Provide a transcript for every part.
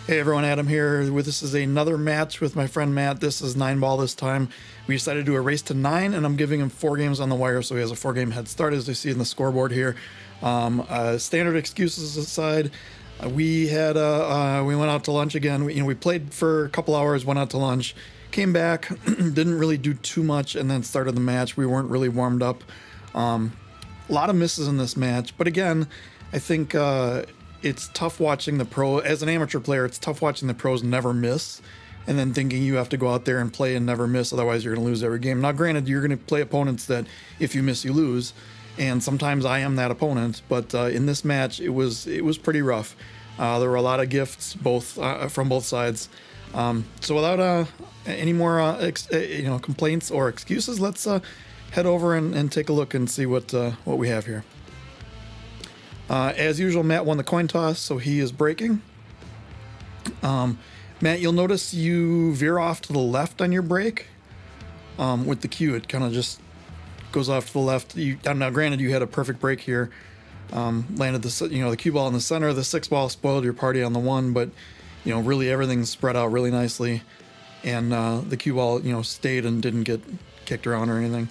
Hey everyone, Adam here. This is another match with my friend Matt. This is 9-ball this time. We decided to do a race to 9, and I'm giving him 4 games on the wire, so he has a 4-game head start, as you see in the scoreboard here. Standard excuses aside, we went out to lunch again. We played for a couple hours, went out to lunch, came back, didn't really do too much, and then started the match. We weren't really warmed up. A lot of misses in this match, but again, I think it's tough watching the pro. As an amateur player, it's tough watching the pros never miss and then thinking you have to go out there and play and never miss, otherwise you're going to lose every game. Now, granted, you're going to play opponents that if you miss, you lose, and sometimes I am that opponent, but in this match, it was pretty rough. There were a lot of gifts from both sides. So without any more complaints or excuses, let's head over and take a look and see what we have here. As usual, Matt won the coin toss, so he is breaking. Matt, you'll notice you veer off to the left on your break. With the cue, it kind of just goes off to the left. Now, granted, you had a perfect break here. Landed the cue ball in the center. The 6-ball spoiled your party on the 1, but really everything's spread out really nicely, and the cue ball stayed and didn't get kicked around or anything.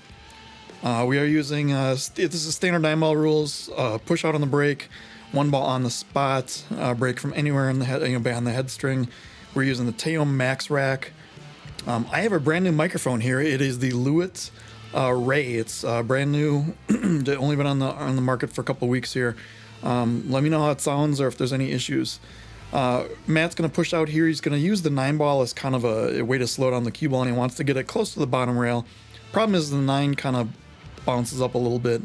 We are using, this is standard 9-ball rules, push out on the break, 1 ball on the spot, break from anywhere in the head, behind the head string. We're using the Teo Max Rack. I have a brand new microphone here. It is the Lewitt Ray. It's brand new, only been on the market for a couple of weeks here. Let me know how it sounds or if there's any issues. Matt's going to push out here. He's going to use the 9-ball as kind of a way to slow down the cue ball, and he wants to get it close to the bottom rail. Problem is the 9 kind of bounces up a little bit.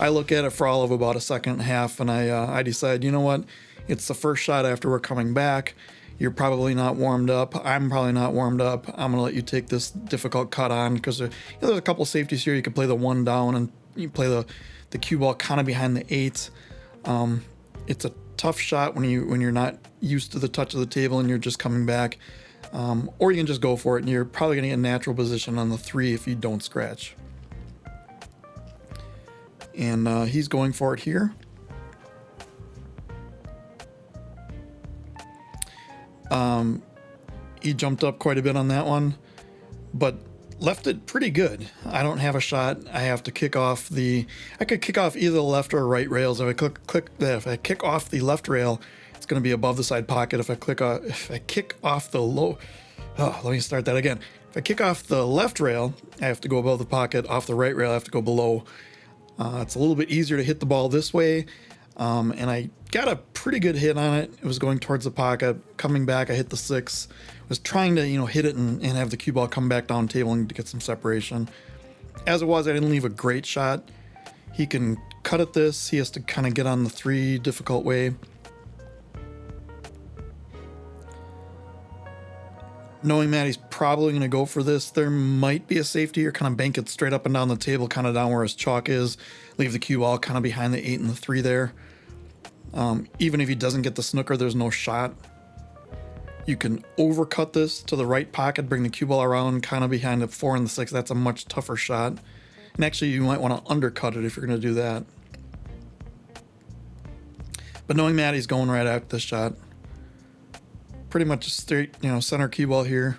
I look at it for all of about a second and a half, and I decide, you know what? It's the first shot after we're coming back. You're probably not warmed up. I'm probably not warmed up. I'm going to let you take this difficult cut on because there's a couple safeties here. You can play the 1 down and you play the cue ball kind of behind the 8. It's a tough shot when you're not used to the touch of the table and you're just coming back. Or you can just go for it, and you're probably going to get a natural position on the 3 if you don't scratch. And he's going for it here. He jumped up quite a bit on that one, but left it pretty good. I don't have a shot. I have to kick off I could kick off either the left or right rails. If I kick off the left rail, it's going to be above the side pocket. If I kick off the low, let me start that again. If I kick off the left rail, I have to go above the pocket. Off the right rail, I have to go below. It's a little bit easier to hit the ball this way, and I got a pretty good hit on it. It was going towards the pocket. Coming back, I hit the 6. Was trying to hit it and have the cue ball come back down the table and to get some separation. As it was, I didn't leave a great shot. He can cut at this. He has to kind of get on the 3 difficult way. Knowing that he's probably going to go for this, there might be a safety here. Kind of bank it straight up and down the table, kind of down where his chalk is. Leave the cue ball kind of behind the 8 and the 3 there. Even if he doesn't get the snooker, there's no shot. You can overcut this to the right pocket, bring the cue ball around kind of behind the 4 and the 6. That's a much tougher shot. And actually, you might want to undercut it if you're going to do that. But knowing that, he's going right after this shot. Pretty much a straight, center cue ball here.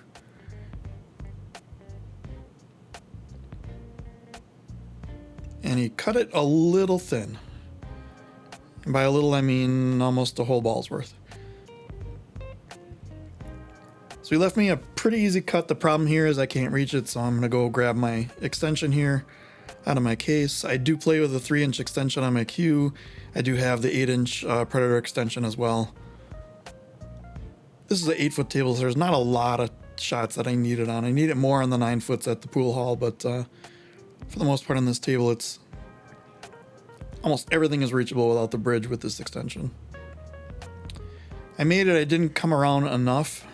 And he cut it a little thin. And by a little, I mean almost a whole ball's worth. So he left me a pretty easy cut. The problem here is I can't reach it, so I'm going to go grab my extension here out of my case. I do play with a 3-inch extension on my cue. I do have the 8-inch Predator extension as well. This is an 8-foot table, so there's not a lot of shots that I need it on. I need it more on the 9-foots at the pool hall, but for the most part on this table, it's almost everything is reachable without the bridge with this extension. I made it. I didn't come around enough.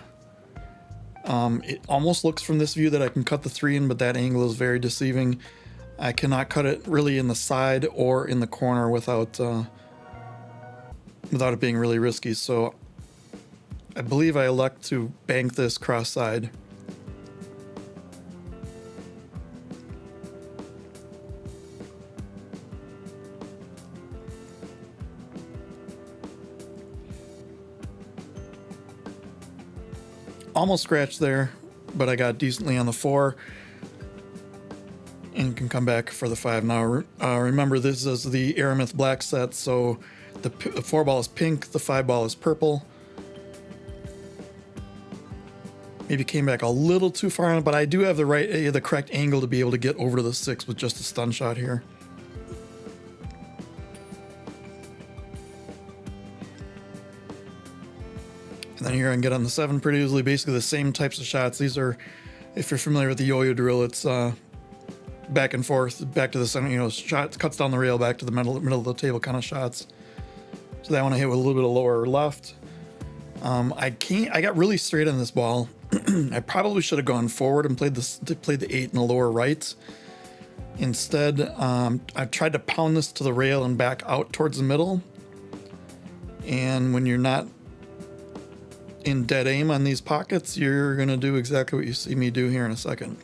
It almost looks from this view that I can cut the 3 in, but that angle is very deceiving. I cannot cut it really in the side or in the corner without it being really risky. So I believe I elect to bank this cross side. almost scratched there, but I got decently on the 4 and can come back for the 5 now. Remember, this is the Aramith black set, so the 4 ball is pink, the 5 ball is purple. Maybe came back a little too far on it, but I do have the correct angle to be able to get over to the 6 with just a stun shot here. And then here I can get on the 7 pretty easily. Basically the same types of shots. These are, if you're familiar with the yo-yo drill, it's back and forth, back to the center, you know, shot cuts down the rail, back to the middle of the table kind of shots. So that one I hit with a little bit of lower left. I got really straight on this ball. I probably should have gone forward and played the 8 in the lower right. Instead, I tried to pound this to the rail and back out towards the middle. And when you're not in dead aim on these pockets, you're going to do exactly what you see me do here in a second.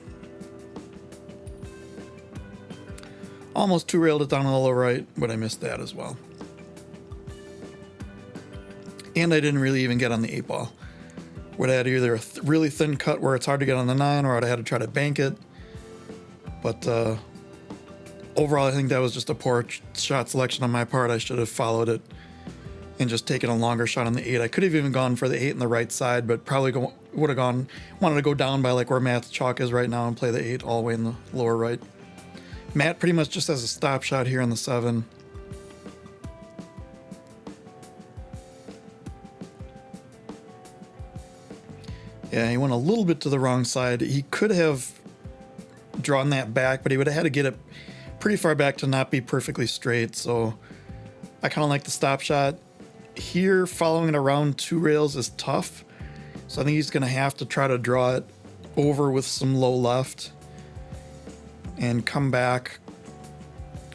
Almost 2-railed it down on the lower right, but I missed that as well. And I didn't really even get on the 8 ball. Would have had either a really thin cut where it's hard to get on the 9, or I'd have had to try to bank it. But overall, I think that was just a poor shot selection on my part. I should have followed it and just taken a longer shot on the 8. I could have even gone for the 8 on the right side, but probably wanted to go down by like where Matt's chalk is right now and play the 8 all the way in the lower right. Matt pretty much just has a stop shot here on the 7. Yeah, he went a little bit to the wrong side. He could have drawn that back, but he would have had to get it pretty far back to not be perfectly straight. So I kind of like the stop shot. Here, following it around 2 rails is tough. So I think he's going to have to try to draw it over with some low left and come back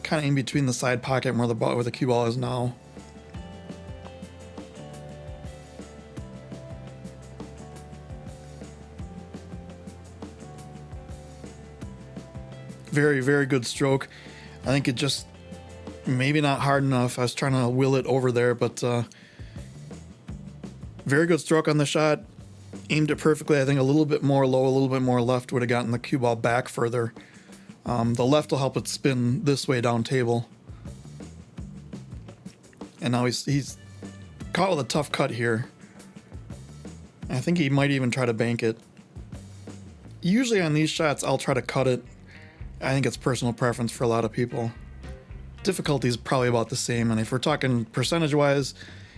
kind of in between the side pocket and where the cue ball is now. Very, very good stroke. I think it just maybe not hard enough. I was trying to will it over there, but very good stroke on the shot. Aimed it perfectly. I think a little bit more low, a little bit more left would have gotten the cue ball back further. The left will help it spin this way down table. And now he's caught with a tough cut here. I think he might even try to bank it. Usually on these shots, I'll try to cut it. I think it's personal preference for a lot of people. Difficulty is probably about the same, and if we're talking percentage-wise,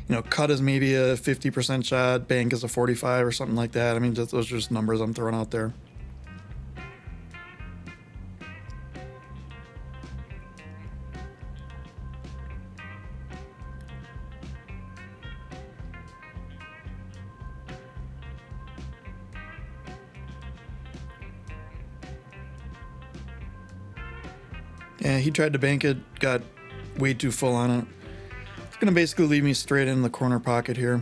you know, cut is maybe a 50% shot, bank is a 45 or something like that. I mean, those are just numbers I'm throwing out there. Yeah, he tried to bank it, got way too full on it. It's going to basically leave me straight in the corner pocket here.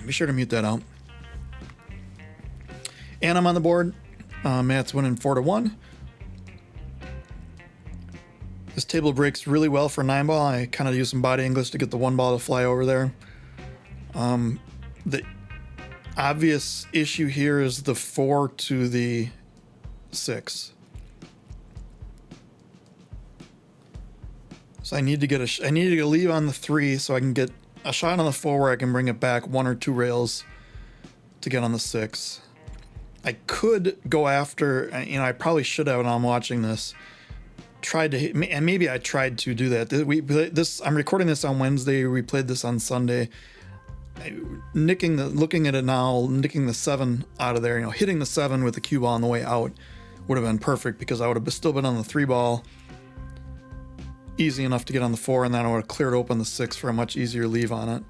Be sure to mute that out. And I'm on the board. Matt's winning 4-1. This table breaks really well for 9 ball. I kind of use some body English to get the 1 ball to fly over there. The obvious issue here is the 4 to the 6. So I need to get a leave on the 3 so I can get a shot on the 4 where I can bring it back 1 or 2 rails to get on the 6. I could go after, you know, I probably should have when I'm watching this. Tried to hit, and maybe I tried to do that. I'm recording this on Wednesday. We played this on Sunday. Looking at it now, nicking the 7 out of there, you know, hitting the 7 with the cue ball on the way out would have been perfect because I would have still been on the 3 ball, easy enough to get on the 4, and then I would have cleared open the 6 for a much easier leave on it.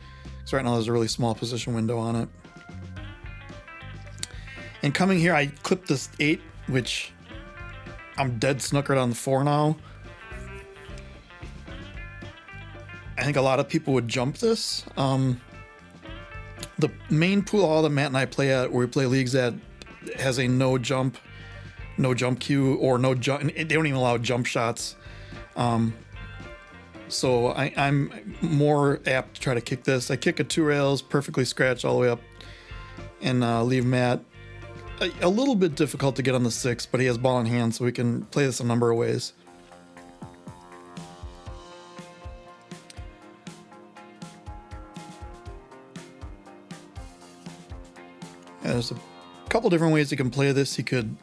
So right now there's a really small position window on it. And coming here, I clipped this 8, which I'm dead snookered on the 4 now. I think a lot of people would jump this. The main pool hall that Matt and I play at, where we play leagues at, has a no jump no jump cue or no jump. They don't even allow jump shots. So I'm more apt to try to kick this. I kick a 2 rails, perfectly scratch all the way up, and leave Matt a little bit difficult to get on the 6, but he has ball in hand, so we can play this a number of ways. Yeah, there's a couple different ways you can play this. You could...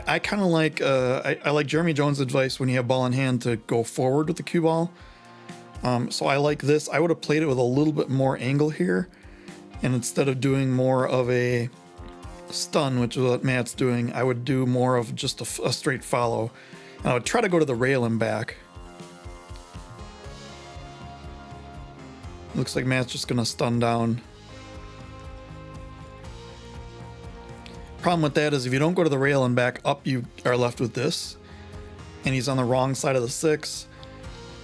I kind of like... I like Jeremy Jones' advice when you have ball in hand to go forward with the cue ball. So I like this. I would have played it with a little bit more angle here. And instead of doing more of a stun, which is what Matt's doing, I would do more of just a straight follow. And I would try to go to the rail and back. Looks like Matt's just going to stun down. Problem with that is if you don't go to the rail and back up, you are left with this. And he's on the wrong side of the 6.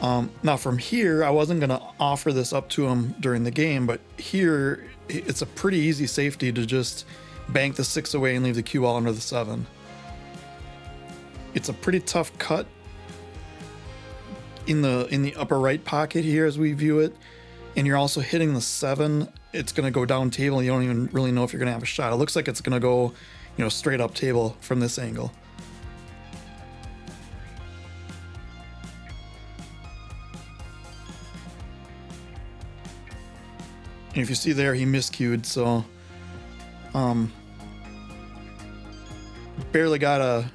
Now from here, I wasn't going to offer this up to him during the game, but here it's a pretty easy safety to just bank the 6 away and leave the cue ball under the 7. It's a pretty tough cut in the upper right pocket here as we view it, and you're also hitting the 7. It's going to go down table. You don't even really know if you're going to have a shot. It looks like it's going to go, straight up table from this angle. And if you see there, he miscued, so barely got a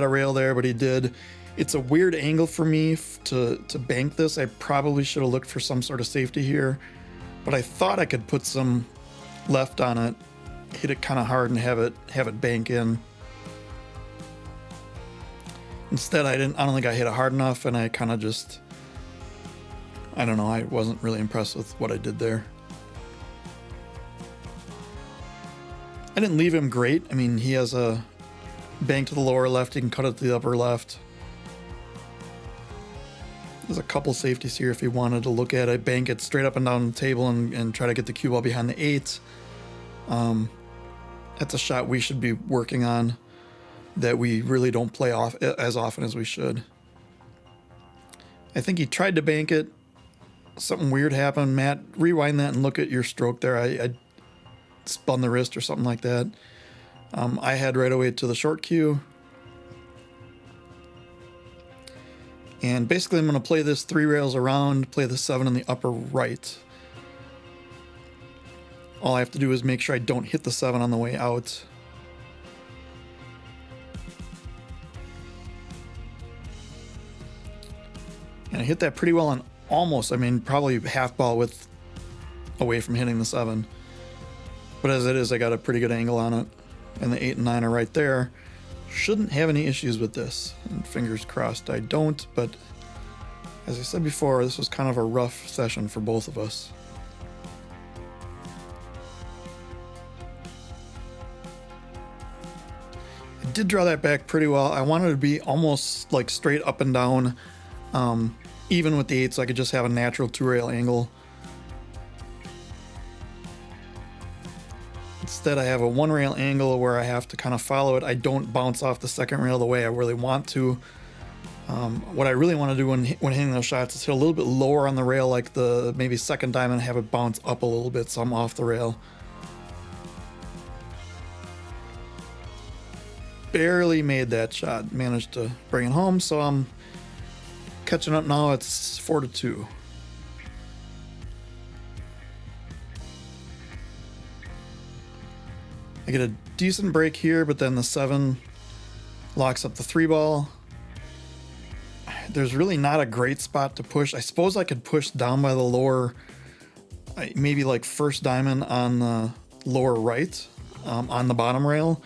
rail there, but he did. It's a weird angle for me to bank this. I probably should have looked for some sort of safety here, but I thought I could put some left on it, hit it kind of hard, and have it bank in. Instead, I don't think I hit it hard enough, and I kind of just, I don't know, I wasn't really impressed with what I did there. I didn't leave him great. I mean, he has a bank to the lower left, he can cut it to the upper left. There's a couple safeties here if you wanted to look at it. Bank it straight up and down the table and try to get the cue ball behind the 8. That's a shot we should be working on that we really don't play off as often as we should. I think he tried to bank it. Something weird happened. Matt, rewind that and look at your stroke there. I spun the wrist or something like that. I had right away to the short cue. And basically I'm going to play this 3 rails around, play the 7 in the upper right. All I have to do is make sure I don't hit the 7 on the way out. And I hit that pretty well on almost, probably half ball width away from hitting the 7. But as it is, I got a pretty good angle on it. And the 8 and 9 are right there. Shouldn't have any issues with this. And fingers crossed I don't, but as I said before, this was kind of a rough session for both of us. I did draw that back pretty well. I wanted to be almost like straight up and down, even with the 8, so I could just have a natural 2-rail angle. Instead, I have a 1-rail angle where I have to kind of follow it. I don't bounce off the 2nd rail the way I really want to. What I really want to do when hitting those shots is hit a little bit lower on the rail, like the maybe 2nd diamond, and have it bounce up a little bit so I'm off the rail. Barely made that shot. Managed to bring it home, so I'm catching up now. It's 4-2. I get a decent break here, but then the 7 locks up the 3 ball. There's really not a great spot to push. I suppose I could push down by the lower, maybe like 1st diamond on the lower right, on the bottom rail,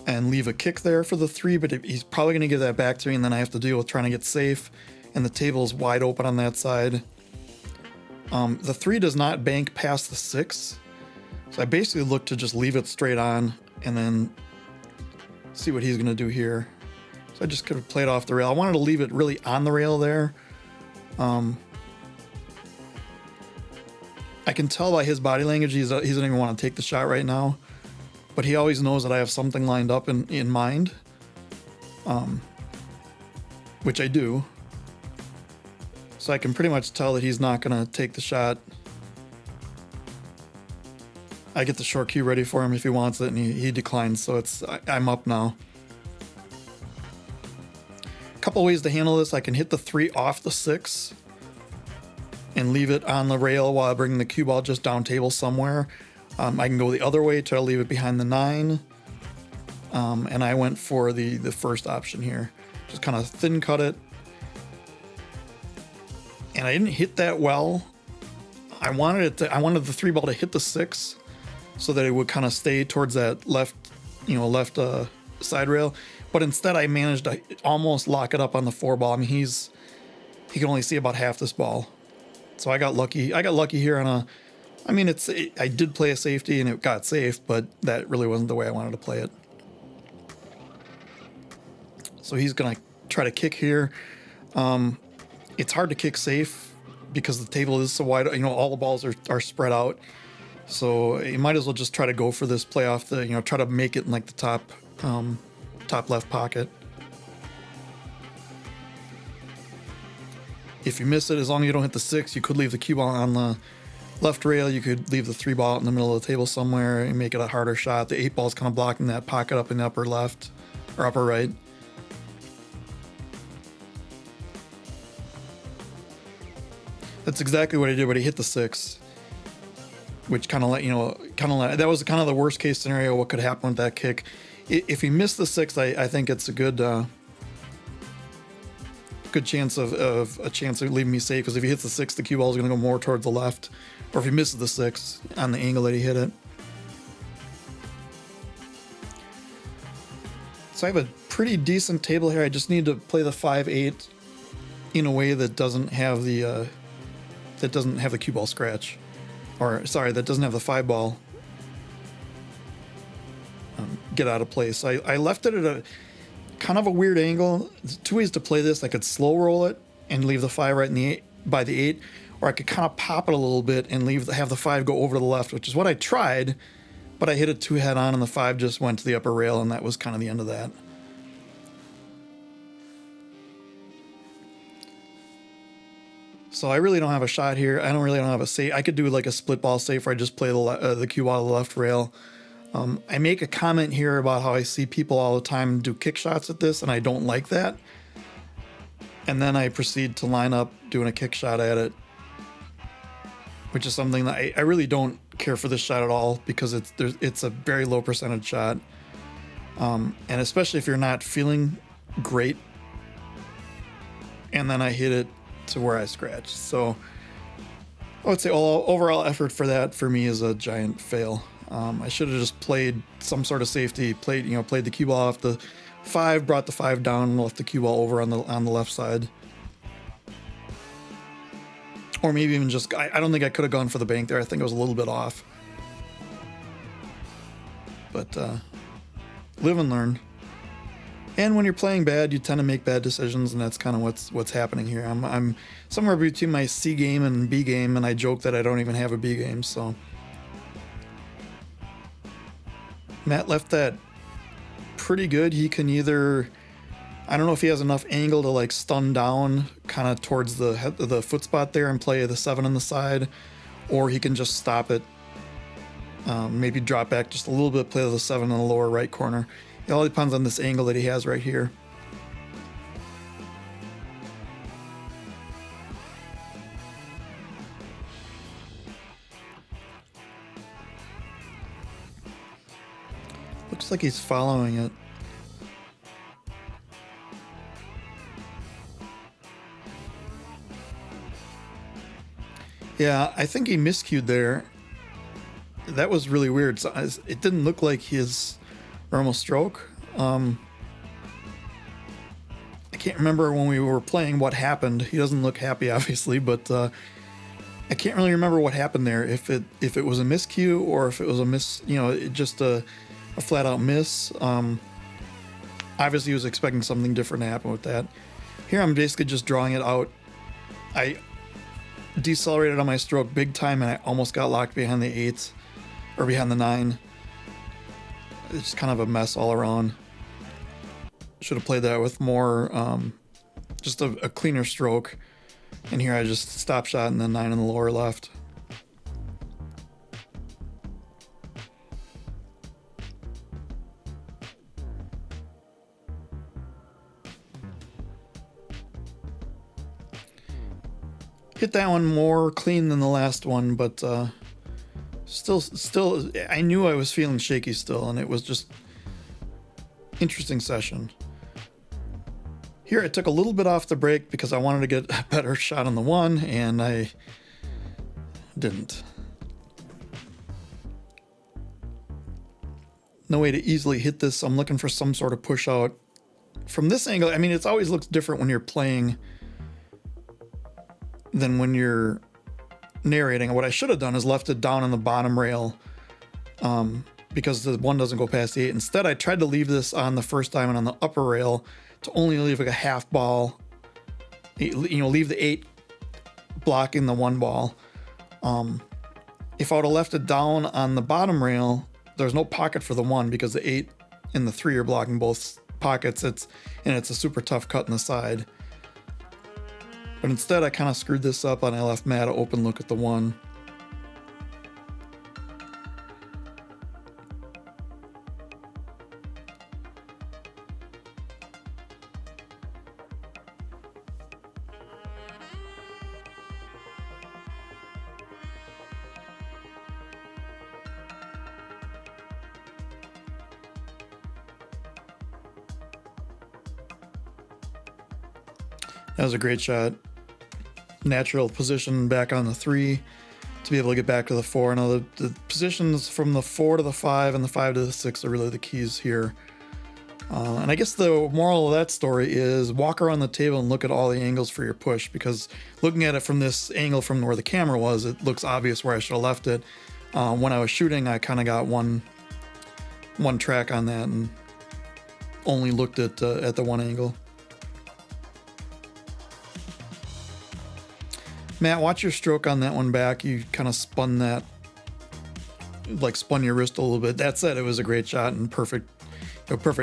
and leave a kick there for the 3, but he's probably going to give that back to me, and then I have to deal with trying to get safe, and the table's wide open on that side. The 3 does not bank past the 6. So I basically look to just leave it straight on and then see what he's going to do here. So I just could have played off the rail. I wanted to leave it really on the rail there. I can tell by his body language he doesn't even want to take the shot right now. but he always knows that I have something lined up in mind, which I do. So I can pretty much tell that he's not going to take the shot. I get the short cue ready for him if he wants it, and he declines, so I'm up now. A couple ways to handle this. I can hit the 3 off the 6 and leave it on the rail while I bring the cue ball just down table somewhere. I can go the other way, try to leave it behind the 9. And I went for the first option here. Just kind of thin cut it. And I didn't hit that well. I wanted the 3 ball to hit the 6 so that it would kind of stay towards that left side rail. But instead I managed to almost lock it up on the 4 ball. I mean, he can only see about half this ball. So I got lucky. I got lucky here on I did play a safety and it got safe, but that really wasn't the way I wanted to play it. So he's going to try to kick here. It's hard to kick safe because the table is so wide. All the balls are spread out. So you might as well just try to go for this play off try to make it in like the top left pocket. If you miss it, as long as you don't hit the 6, you could leave the cue ball on the left rail. You could leave the 3 ball out in the middle of the table somewhere and make it a harder shot. The 8 ball is kind of blocking that pocket up in the upper left or upper right. That's exactly what he did, but he hit the 6, which that was kind of the worst case scenario. What could happen with that kick? If he missed the 6, I think it's a good chance of leaving me safe, because if he hits the 6, the cue ball is going to go more towards the left, or if he misses the 6 on the angle that he hit it. So I have a pretty decent table here. I just need to play the 5-8 in a way that doesn't have the cue ball scratch, or sorry, that doesn't have the 5 ball get out of place. I left it at a kind of a weird angle. There's 2 ways to play this. I could slow roll it and leave the 5 right in the 8 by the 8, or I could kind of pop it a little bit and have the 5 go over to the left, which is what I tried, but I hit it 2 head on and the 5 just went to the upper rail, and that was kind of the end of that. So I really don't have a shot here. I don't have a save. I could do like a split ball save where I just play the cue ball to the left rail. I make a comment here about how I see people all the time do kick shots at this, and I don't like that. And then I proceed to line up doing a kick shot at it, which is something that I really don't care for this shot at all, because it's a very low percentage shot. And especially if you're not feeling great, and then I hit it to where I scratched. So I would say overall effort for that for me is a giant fail. I should have just played some sort of safety, played the cue ball off the 5, brought the 5 down, and left the cue ball over on the left side. Or maybe even just, I don't think I could have gone for the bank there. I think it was a little bit off. But live and learn. And when you're playing bad, you tend to make bad decisions, and that's kind of what's happening here. I'm somewhere between my C game and B game, and I joke that I don't even have a B game, so. Matt left that pretty good. He can either, I don't know if he has enough angle to like stun down kind of towards the foot spot there and play the 7 on the side, or he can just stop it, maybe drop back just a little bit, play the 7 in the lower right corner. It all depends on this angle that he has right here. Looks like he's following it. Yeah, I think he miscued there. That was really weird. So it didn't look like his normal stroke. I can't remember when we were playing what happened. He doesn't look happy, obviously, but I can't really remember what happened there. If it was a miscue or if it was just a flat out miss. Obviously, he was expecting something different to happen with that. Here, I'm basically just drawing it out. I decelerated on my stroke big time, and I almost got locked behind the 8 or behind the 9. It's just kind of a mess all around. Should have played that with more, just a cleaner stroke. And here I just stop shot and then 9 in the lower left. Hit that one more clean than the last one, but still, I knew I was feeling shaky still, and it was just interesting session. Here I took a little bit off the break because I wanted to get a better shot on the 1, and I didn't. No way to easily hit this. I'm looking for some sort of push out. From this angle, I mean, it always looks different when you're playing than when you're narrating. What I should have done is left it down on the bottom rail, because the 1 doesn't go past the 8. Instead, I tried to leave this on the first diamond on the upper rail to only leave like a half ball, leave the 8 blocking the 1 ball. If I would have left it down on the bottom rail, there's no pocket for the 1 because the 8 and the 3 are blocking both pockets. It's a super tough cut in the side. But instead, I kind of screwed this up and I left Matt an open look at the 1. That was a great shot. Natural position back on the 3 to be able to get back to the 4. Now the positions from the 4 to the 5 and the 5 to the 6 are really the keys here. And I guess the moral of that story is walk around the table and look at all the angles for your push, because looking at it from this angle from where the camera was, it looks obvious where I should have left it. When I was shooting, I kind of got one track on that and only looked at the 1 angle. Matt, watch your stroke on that one back. You kind of spun your wrist a little bit. That said, it was a great shot and perfect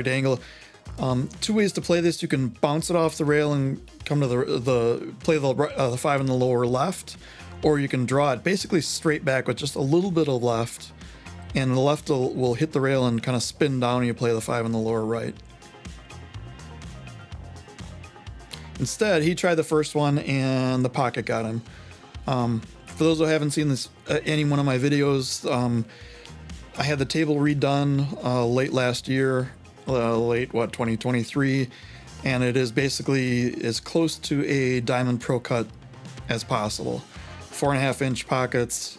angle. 2 ways to play this. You can bounce it off the rail and come to the 5 in the lower left, or you can draw it basically straight back with just a little bit of left, and the left will hit the rail and kind of spin down, and you play the 5 in the lower right. Instead, he tried the first one and the pocket got him. For those who haven't seen this, any one of my videos, I had the table redone late last year, 2023, and it is basically as close to a Diamond Pro Cut as possible. 4.5-inch pockets,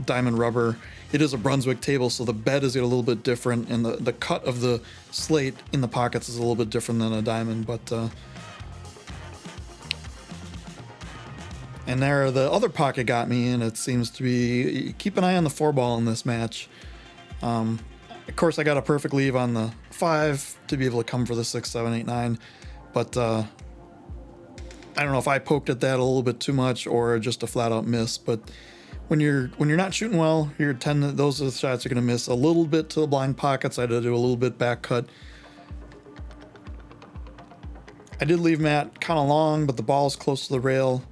diamond rubber. It is a Brunswick table, so the bed is a little bit different, and the cut of the slate in the pockets is a little bit different than a diamond, but and there, the other pocket got me, and it seems to be, keep an eye on the 4-ball in this match. Of course, I got a perfect leave on the 5 to be able to come for the 6, 7, 8, 9, but I don't know if I poked at that a little bit too much or just a flat-out miss. But when you're not shooting well, those are the shots you're going to miss. A little bit to the blind pockets. I had to do a little bit back cut. I did leave Matt kind of long, but the ball's close to the rail.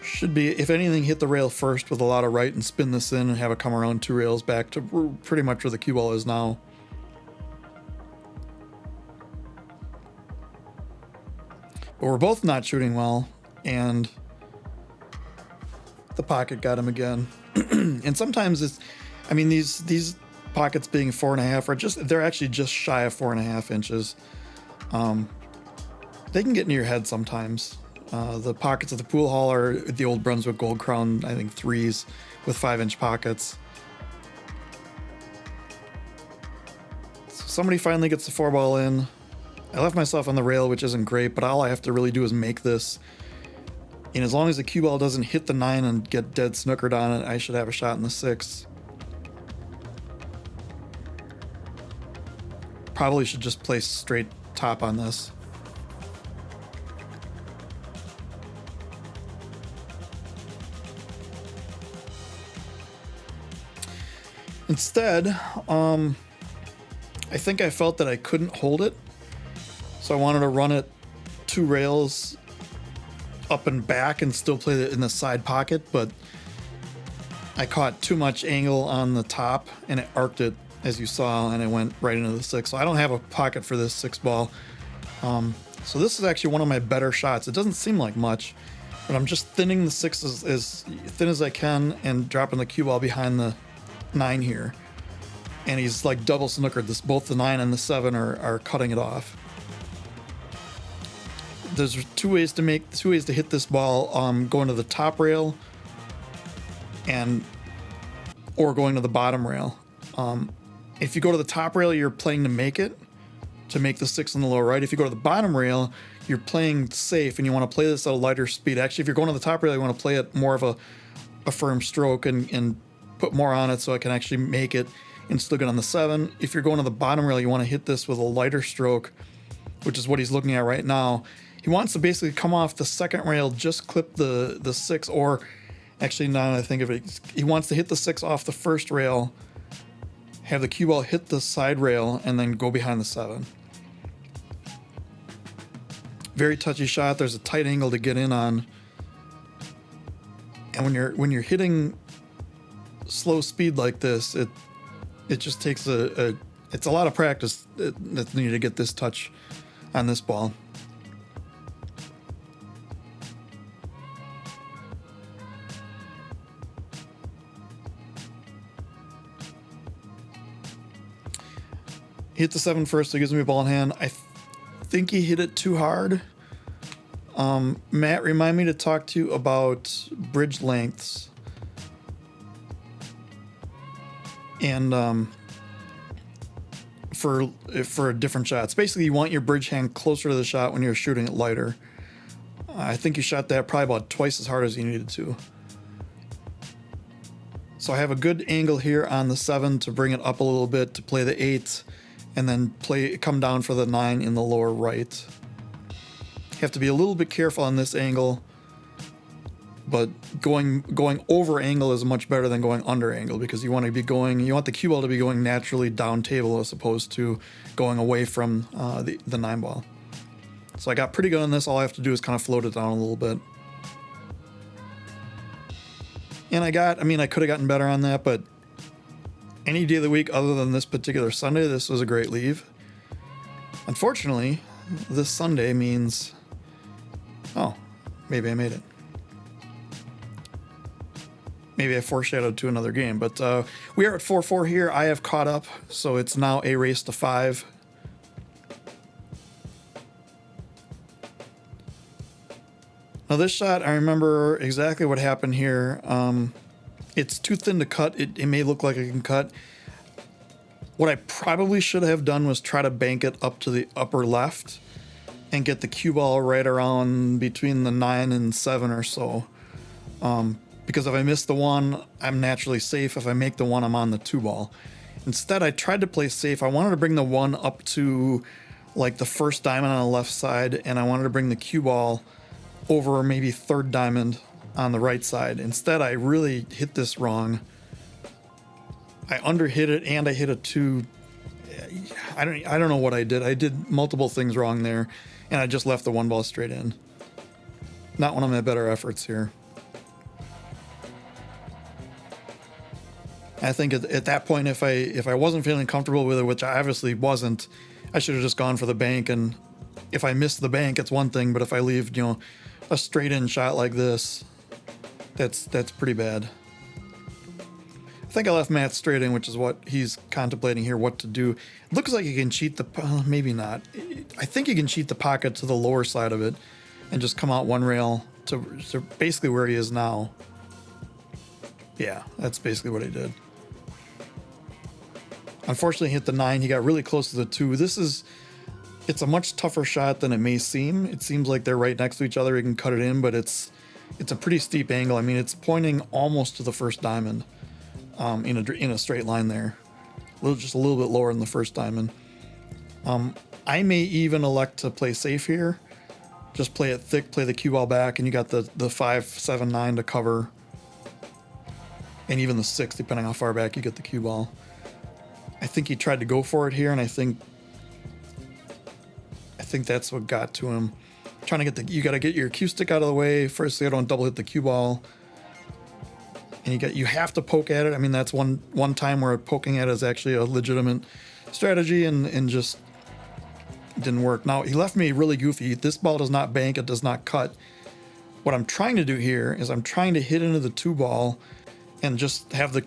Should be, if anything, hit the rail first with a lot of right and spin this in and have it come around 2 rails back to pretty much where the cue ball is now. But we're both not shooting well, and the pocket got him again. And sometimes these pockets being 4.5 they're actually just shy of 4.5 inches. They can get in your head sometimes. The pockets of the pool hall are the old Brunswick Gold Crown, I think 3s with 5-inch pockets. So somebody finally gets the 4-ball in. I left myself on the rail, which isn't great, but all I have to really do is make this. And as long as the cue ball doesn't hit the 9 and get dead snookered on it, I should have a shot in the 6. Probably should just place straight top on this. instead, I think I felt that I couldn't hold it, so I wanted to run it 2 rails up and back and still play it in the side pocket, but I caught too much angle on the top and it arced it, as you saw, and it went right into the 6. So I don't have a pocket for this 6 ball. So this is actually one of my better shots. It doesn't seem like much, but I'm just thinning the 6 as thin as I can and dropping the cue ball behind the 9 here. And he's like double snookered this. Both the 9 and the 7 are cutting it off. There's two ways to hit this ball, going to the top rail or going to the bottom rail. If you go to the top rail, you're playing to make the 6 in the lower right. If you go to the bottom rail, you're playing safe and you want to play this at a lighter speed. Actually, if you're going to the top rail, you want to play it more of a firm stroke and put more on it so it can actually make it and still get on the 7. If you're going to the bottom rail, you want to hit this with a lighter stroke, which is what he's looking at right now. He wants to basically come off the second rail, just clip the 6, or actually, now that I think of it, he wants to hit the 6 off the first rail, have the cue ball hit the side rail, and then go behind the 7. Very touchy shot. There's a tight angle to get in on, and when you're hitting slow speed like this, it just takes it's a lot of practice that's needed to get this touch on this ball. Hit the 7 first, so he gives me a ball in hand. I think he hit it too hard. Matt, remind me to talk to you about bridge lengths. And for different shots. Basically, you want your bridge hand closer to the shot when you're shooting it lighter. I think you shot that probably about twice as hard as you needed to. So I have a good angle here on the 7 to bring it up a little bit to play the 8. And then come down for the 9 in the lower right. You have to be a little bit careful on this angle, but going over angle is much better than going under angle, because you want the cue ball to be going naturally down table as opposed to going away from the 9 ball. So I got pretty good on this. All I have to do is kind of float it down a little bit. And I could have gotten better on that, but any day of the week other than this particular Sunday, this was a great leave. Unfortunately, this Sunday means, maybe I made it. Maybe I foreshadowed to another game, but we are at 4-4 here. I have caught up, so it's now a race to 5. Now this shot, I remember exactly what happened here. It's too thin to cut. It may look like it can cut. What I probably should have done was try to bank it up to the upper left and get the cue ball right around between the 9 and 7 or so. Because if I miss the 1, I'm naturally safe. If I make the 1, I'm on the 2 ball. Instead, I tried to play safe. I wanted to bring the 1 up to like the first diamond on the left side, and I wanted to bring the cue ball over maybe third diamond on the right side. Instead, I really hit this wrong. I underhit it and I hit a 2. I don't know what I did. I did multiple things wrong there, and I just left the 1 ball straight in. Not one of my better efforts here. I think at that point, if I wasn't feeling comfortable with it, which I obviously wasn't, I should have just gone for the bank. And if I miss the bank, it's one thing, but if I leave, a straight in shot like this, that's pretty bad. I think I left Matt straight in, which is what he's contemplating here, what to do. It looks like he can cheat maybe not. I think he can cheat the pocket to the lower side of it and just come out 1 rail to basically where he is now. Yeah, that's basically what he did. Unfortunately, he hit the 9. He got really close to the 2. It's a much tougher shot than it may seem. It seems like they're right next to each other. He can cut it in, but it's a pretty steep angle. I mean, it's pointing almost to the first diamond in a straight line there. Just a little bit lower than the first diamond. I may even elect to play safe here. Just play it thick, play the cue ball back, and you got the 5, 7, 9 to cover. And even the 6, depending how far back you get the cue ball. think he tried to go for it here, and I think that's what got to him. Trying to get you got to get your cue stick out of the way first, so you don't double hit the cue ball. And you have to poke at it. I mean, that's one time where poking at it is actually a legitimate strategy, and just didn't work. Now he left me really goofy. This ball does not bank, it does not cut. What I'm trying to do here is I'm trying to hit into the 2 ball and just have the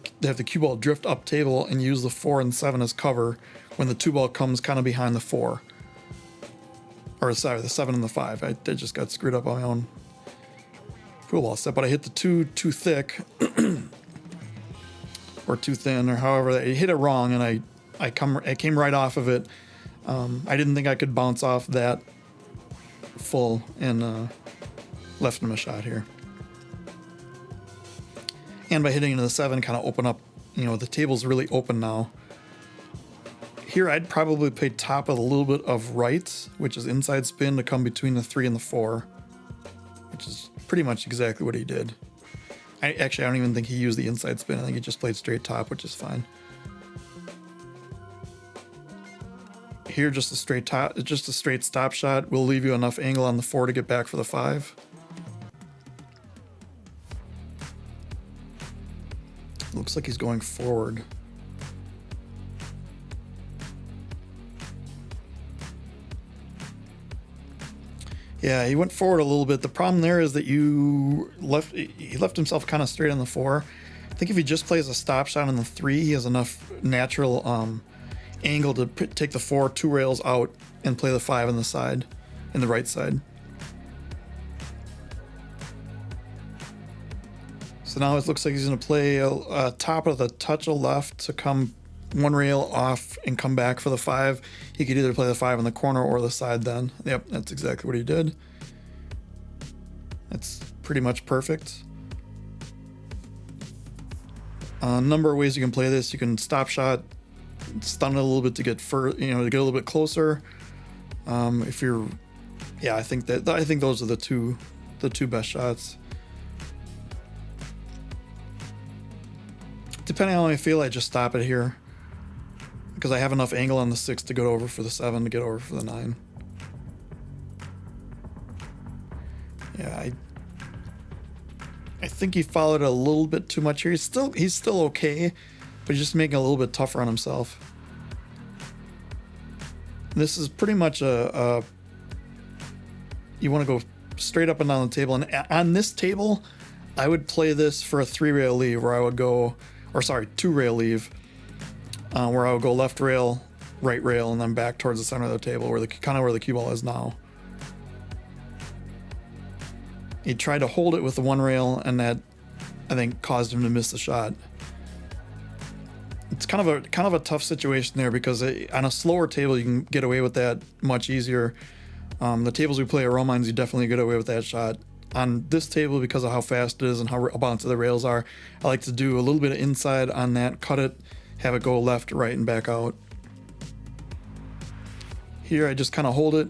cue ball drift up table and use the 4 and 7 as cover when the 2 ball comes kind of behind the 4. Or sorry, the 7 and the 5. I just got screwed up on my own pool ball set, but I hit the 2 too thick or too thin, or however. I hit it wrong, and I came right off of it. I didn't think I could bounce off that full, and left him a shot here. And by hitting into the 7, kind of open up, the table's really open now. Here I'd probably play top with a little bit of right, which is inside spin to come between the 3 and the 4, which is pretty much exactly what he did. I don't even think he used the inside spin. I think he just played straight top, which is fine. Here, just a straight stop shot will leave you enough angle on the 4 to get back for the 5. Looks like he's going forward. Yeah, he went forward a little bit. The problem there is that he left himself kind of straight on the 4. I think if he just plays a stop shot on the 3, he has enough natural angle to take the 4 2 rails out and play the 5 on the side, in the right side. So now it looks like he's going to play a top of the touch of left to come 1 rail off and come back for the 5. He could either play the 5 in the corner or the side then. Yep, that's exactly what he did. That's pretty much perfect. A number of ways you can play this. You can stop shot, stun it a little bit to get to get a little bit closer. If you're, yeah, I think those are the two best shots. Depending on how I feel, I just stop it here, because I have enough angle on the 6 to go over for the 7 to get over for the 9. Yeah, I think he followed a little bit too much here. He's still okay, but he's just making it a little bit tougher on himself. This is pretty much you want to go straight up and down the table, and on this table, I would play this for a 3-rail leave, where I would go, 2-rail leave. Where I would go left rail, right rail, and then back towards the center of the table, where the cue ball is now. He tried to hold it with the 1 rail, and that, I think, caused him to miss the shot. It's kind of a tough situation there, because on a slower table you can get away with that much easier. The tables we play at Romines, you definitely get away with that shot. On this table, because of how fast it is and how bouncy the rails are, I like to do a little bit of inside on that, cut it, have it go left, right, and back out. Here I just kind of hold it.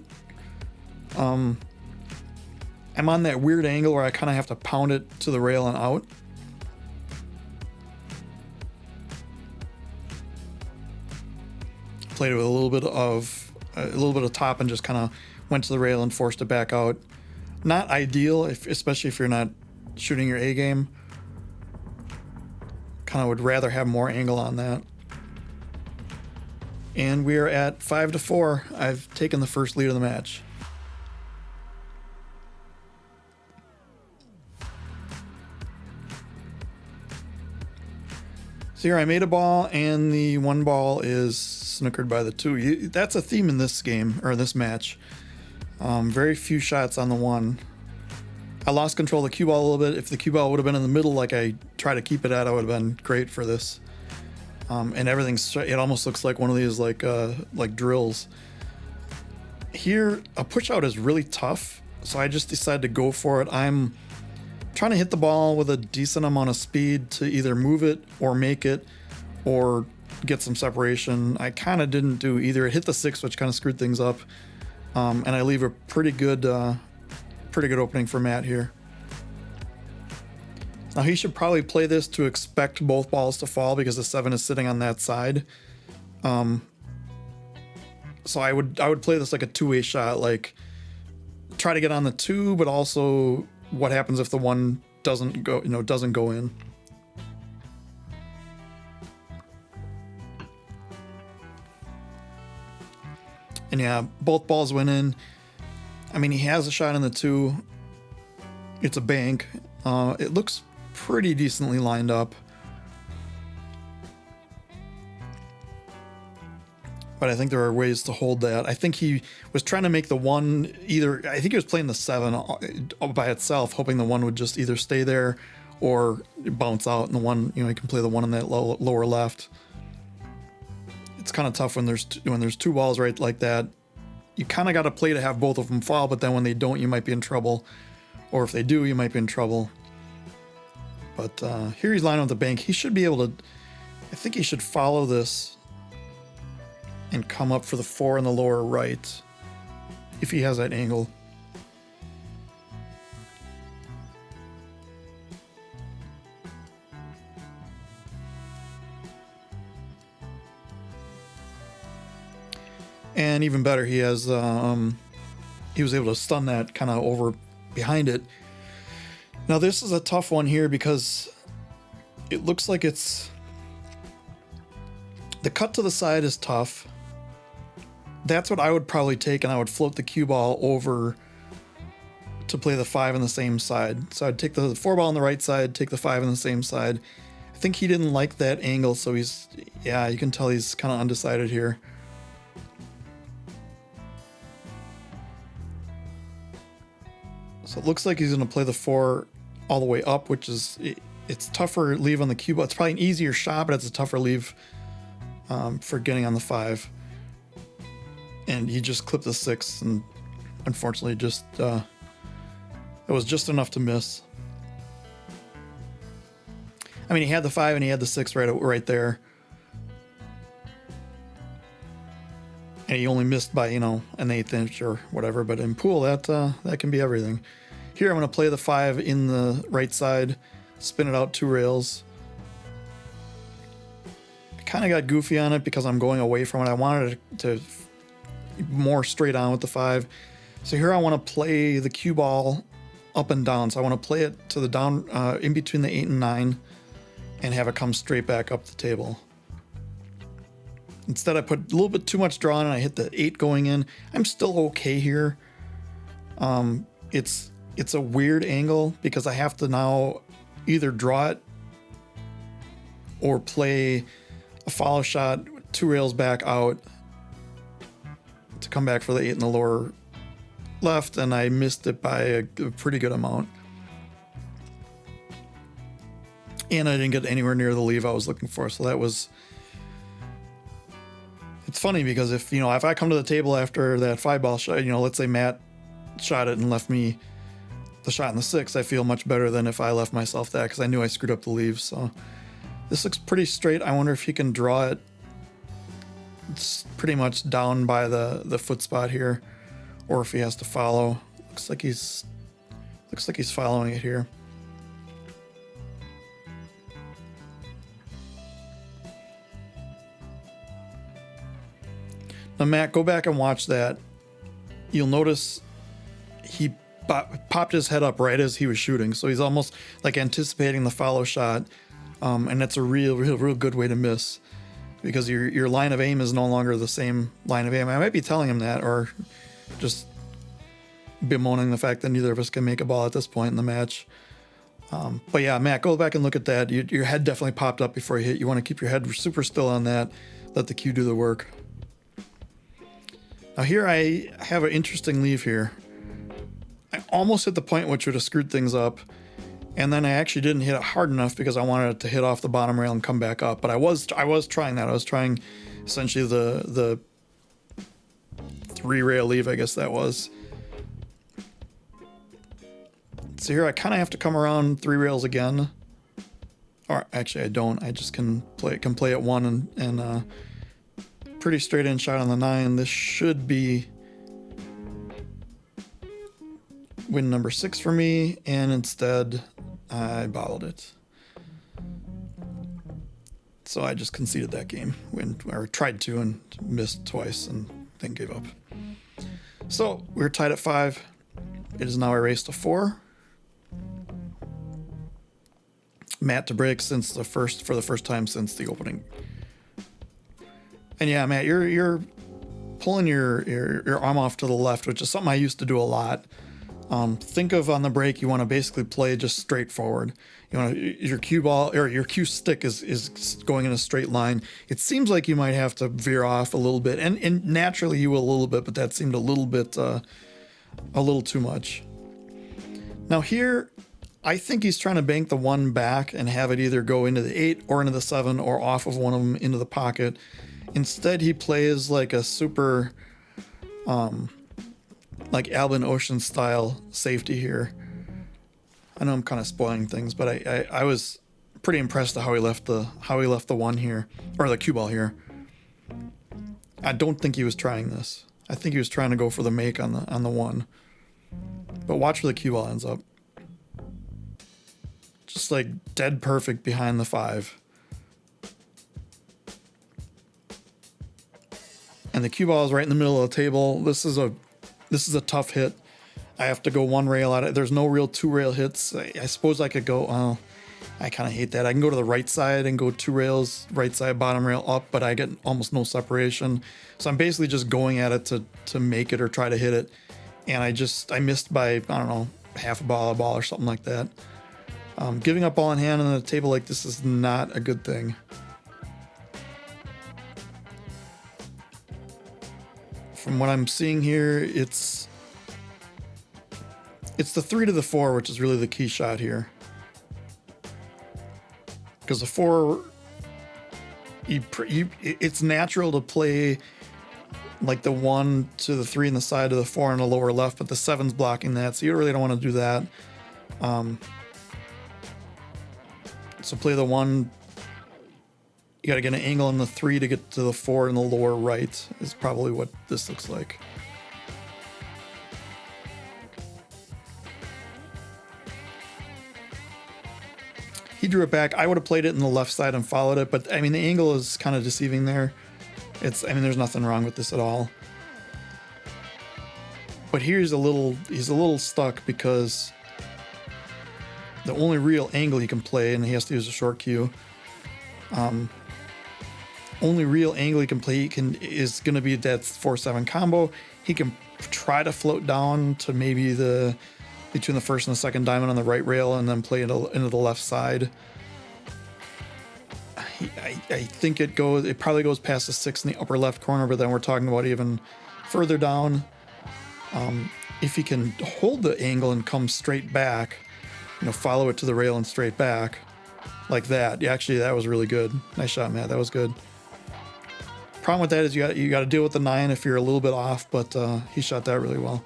I'm on that weird angle where I kind of have to pound it to the rail and out. Played it with a little bit of top and just kind of went to the rail and forced it back out. Not ideal, especially if you're not shooting your A game. Kind of would rather have more angle on that. And we are at 5-4. I've taken the first lead of the match. So here I made a ball, and the 1 ball is snookered by the 2. That's a theme in this game, or this match. Very few shots on the 1. I lost control of the cue ball a little bit. If the cue ball would have been in the middle like I try to keep it at, I would have been great for this. And it almost looks like one of these like drills. Here, a push out is really tough, so I just decided to go for it. I'm trying to hit the ball with a decent amount of speed to either move it or make it or get some separation. I kind of didn't do either. It hit the 6, which kind of screwed things up. And I leave a pretty good opening for Matt here. Now he should probably play this to expect both balls to fall, because the 7 is sitting on that side. So I would play this like a two-way shot, like try to get on the two, but also what happens if the one doesn't go, doesn't go in. And yeah, both balls went in. I mean, he has a shot in the two. It's a bank. It looks pretty decently lined up. But I think there are ways to hold that. I think he was trying to make the one either, I think he was playing the 7 all by itself, hoping the one would just either stay there or bounce out, and the one, he can play the one in that lower left. It's kind of tough when there's two balls right like that. You kind of got to play to have both of them fall, but then when they don't, you might be in trouble. Or if they do, you might be in trouble. But here he's lining up the bank. He should be able to, I think he should follow this and come up for the 4 in the lower right, if he has that angle. And even better, he has he was able to stun that kind of over behind it. Now this is a tough one here because it looks like it's, the cut to the side is tough. That's what I would probably take, and I would float the cue ball over to play the 5 on the same side. So I'd take the 4 ball on the right side, take the 5 on the same side. I think he didn't like that angle, so he's, yeah, you can tell he's kind of undecided here. So it looks like he's going to play the 4 all the way up, which is, it's tougher leave on the cue ball. It's probably an easier shot, but it's a tougher leave for getting on the 5. And he just clipped the 6, and unfortunately just, it was just enough to miss. I mean, he had the 5 and he had the 6 right there. And he only missed by, an 1/8 inch or whatever, but in pool, that can be everything. Here I'm going to play the 5 in the right side, spin it out 2 rails. I kind of got goofy on it because I'm going away from it. I wanted it to more straight on with the 5. So here I want to play the cue ball up and down. So I want to play it to the down, in between the 8 and 9, and have it come straight back up the table. Instead, I put a little bit too much draw on and I hit the 8 going in. I'm still okay here. It's a weird angle because I have to now either draw it or play a follow shot 2 rails back out to come back for the 8 in the lower left, and I missed it by a pretty good amount. And I didn't get anywhere near the leave I was looking for, so that was... It's funny because if I come to the table after that 5 ball shot, let's say Matt shot it and left me the shot in the 6, I feel much better than if I left myself that because I knew I screwed up the leave. So this looks pretty straight. I wonder if he can draw it. It's pretty much down by the foot spot here, or if he has to follow. Looks like he's following it here. Now, Matt, go back and watch that. You'll notice he popped his head up right as he was shooting, so he's almost like anticipating the follow shot, and that's a real good way to miss, because your line of aim is no longer the same line of aim. I might be telling him that, or just bemoaning the fact that neither of us can make a ball at this point in the match. But yeah, Matt, go back and look at that. Your head definitely popped up before you hit. You want to keep your head super still on that. Let the cue do the work. Now here I have an interesting leave here. I almost hit the point which would have screwed things up, and then I actually didn't hit it hard enough because I wanted it to hit off the bottom rail and come back up. But I was trying that. I was trying essentially the 3 rail leave, I guess that was. So here I kind of have to come around 3 rails again. Or actually I don't. I just can play at 1 and pretty straight in shot on the 9. This should be win number 6 for me, and instead I bottled it. So I just conceded that game, or tried to, and missed twice, and then gave up. So we're tied at 5. It is now a race to 4. Matt to break for the first time since the opening. And yeah, Matt, you're pulling your arm off to the left, which is something I used to do a lot. Think of on the break, you want to basically play just straight forward. You want your cue ball or your cue stick is going in a straight line. It seems like you might have to veer off a little bit, and naturally you will a little bit, but that seemed a little too much. Now here, I think he's trying to bank the 1 back and have it either go into the 8 or into the 7 or off of one of them into the pocket. Instead, he plays like a super, like Albin Ocean style safety here. I know I'm kind of spoiling things, but I was pretty impressed at how he left the 1 here, or the cue ball here. I don't think he was trying this. I think he was trying to go for the make on the 1. But watch where the cue ball ends up. Just like dead perfect behind the 5. And the cue ball is right in the middle of the table. This is a tough hit. I have to go 1 rail at it. There's no real 2 rail hits. I suppose I could go, I kind of hate that. I can go to the right side and go 2 rails, right side, bottom rail up, but I get almost no separation. So I'm basically just going at it to make it or try to hit it. And I missed by, I don't know, half a ball or something like that. Giving up ball in hand on a table like this is not a good thing. From what I'm seeing here, it's the 3 to the 4, which is really the key shot here. Because the 4, it's natural to play like the 1 to the 3 in the side of the 4 on the lower left, but the 7's blocking that, so you really don't want to do that. So play the 1. You got to get an angle on the 3 to get to the 4 in the lower right is probably what this looks like. He drew it back. I would have played it in the left side and followed it, but I mean, the angle is kind of deceiving there. There's nothing wrong with this at all. But here he's a little stuck because the only real angle he can play, and he has to use a short cue. Only real angle he can play is going to be that 4-7 combo. He can try to float down to maybe between the first and the second diamond on the right rail and then play it into the left side. I think it probably goes past the 6 in the upper left corner, but then we're talking about even further down. If he can hold the angle and come straight back, follow it to the rail and straight back like that. Yeah, actually, that was really good. Nice shot, Matt. That was good. Problem with that is you got to deal with the 9 if you're a little bit off, but he shot that really well.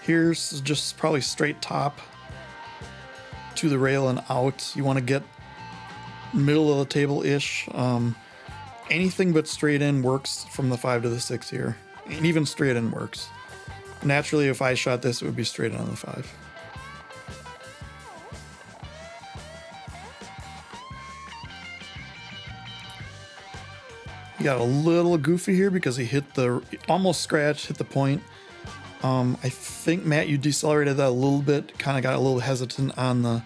Here's just probably straight top to the rail and out. You want to get middle of the table-ish. Anything but straight in works from the 5 to the 6 here. And even straight in works. Naturally, if I shot this, it would be straight in on the 5. He got a little goofy here because he hit almost scratched, hit the point. I think, Matt, you decelerated that a little bit, kind of got a little hesitant on the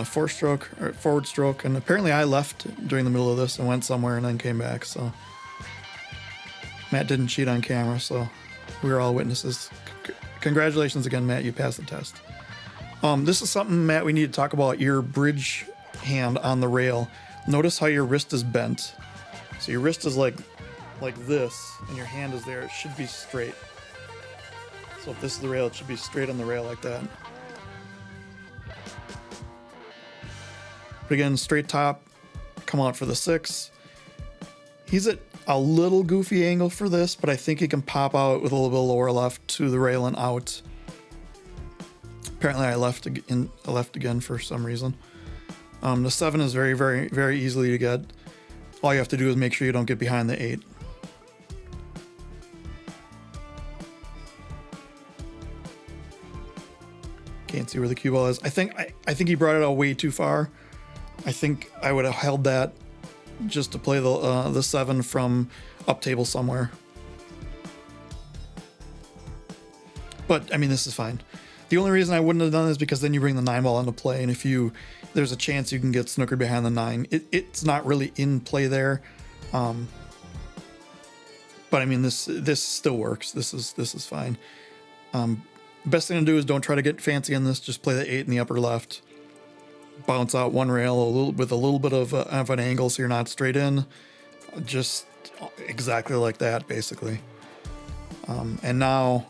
forward stroke, and apparently I left during the middle of this and went somewhere and then came back, so Matt didn't cheat on camera, so we were all witnesses. Congratulations again, Matt, you passed the test. This is something, Matt, we need to talk about, your bridge hand on the rail. Notice how your wrist is bent. So your wrist is like this, and your hand is there. It should be straight. So if this is the rail, it should be straight on the rail like that. But again, straight top, come out for the 6. He's at a little goofy angle for this, but I think he can pop out with a little bit lower left to the rail and out. Apparently I left again for some reason. The 7 is very, very, very easily to get. All you have to do is make sure you don't get behind the 8. Can't see where the cue ball is. I think he brought it out way too far. I think I would have held that just to play the 7 from up table somewhere. But I mean, this is fine. The only reason I wouldn't have done this is because then you bring the 9 ball into play, and if there's a chance you can get snookered behind the 9. It's not really in play there, but I mean this still works. This is fine. Best thing to do is don't try to get fancy on this. Just play the 8 in the upper left. Bounce out one rail with a little bit of an angle so you're not straight in. Just exactly like that, basically. And now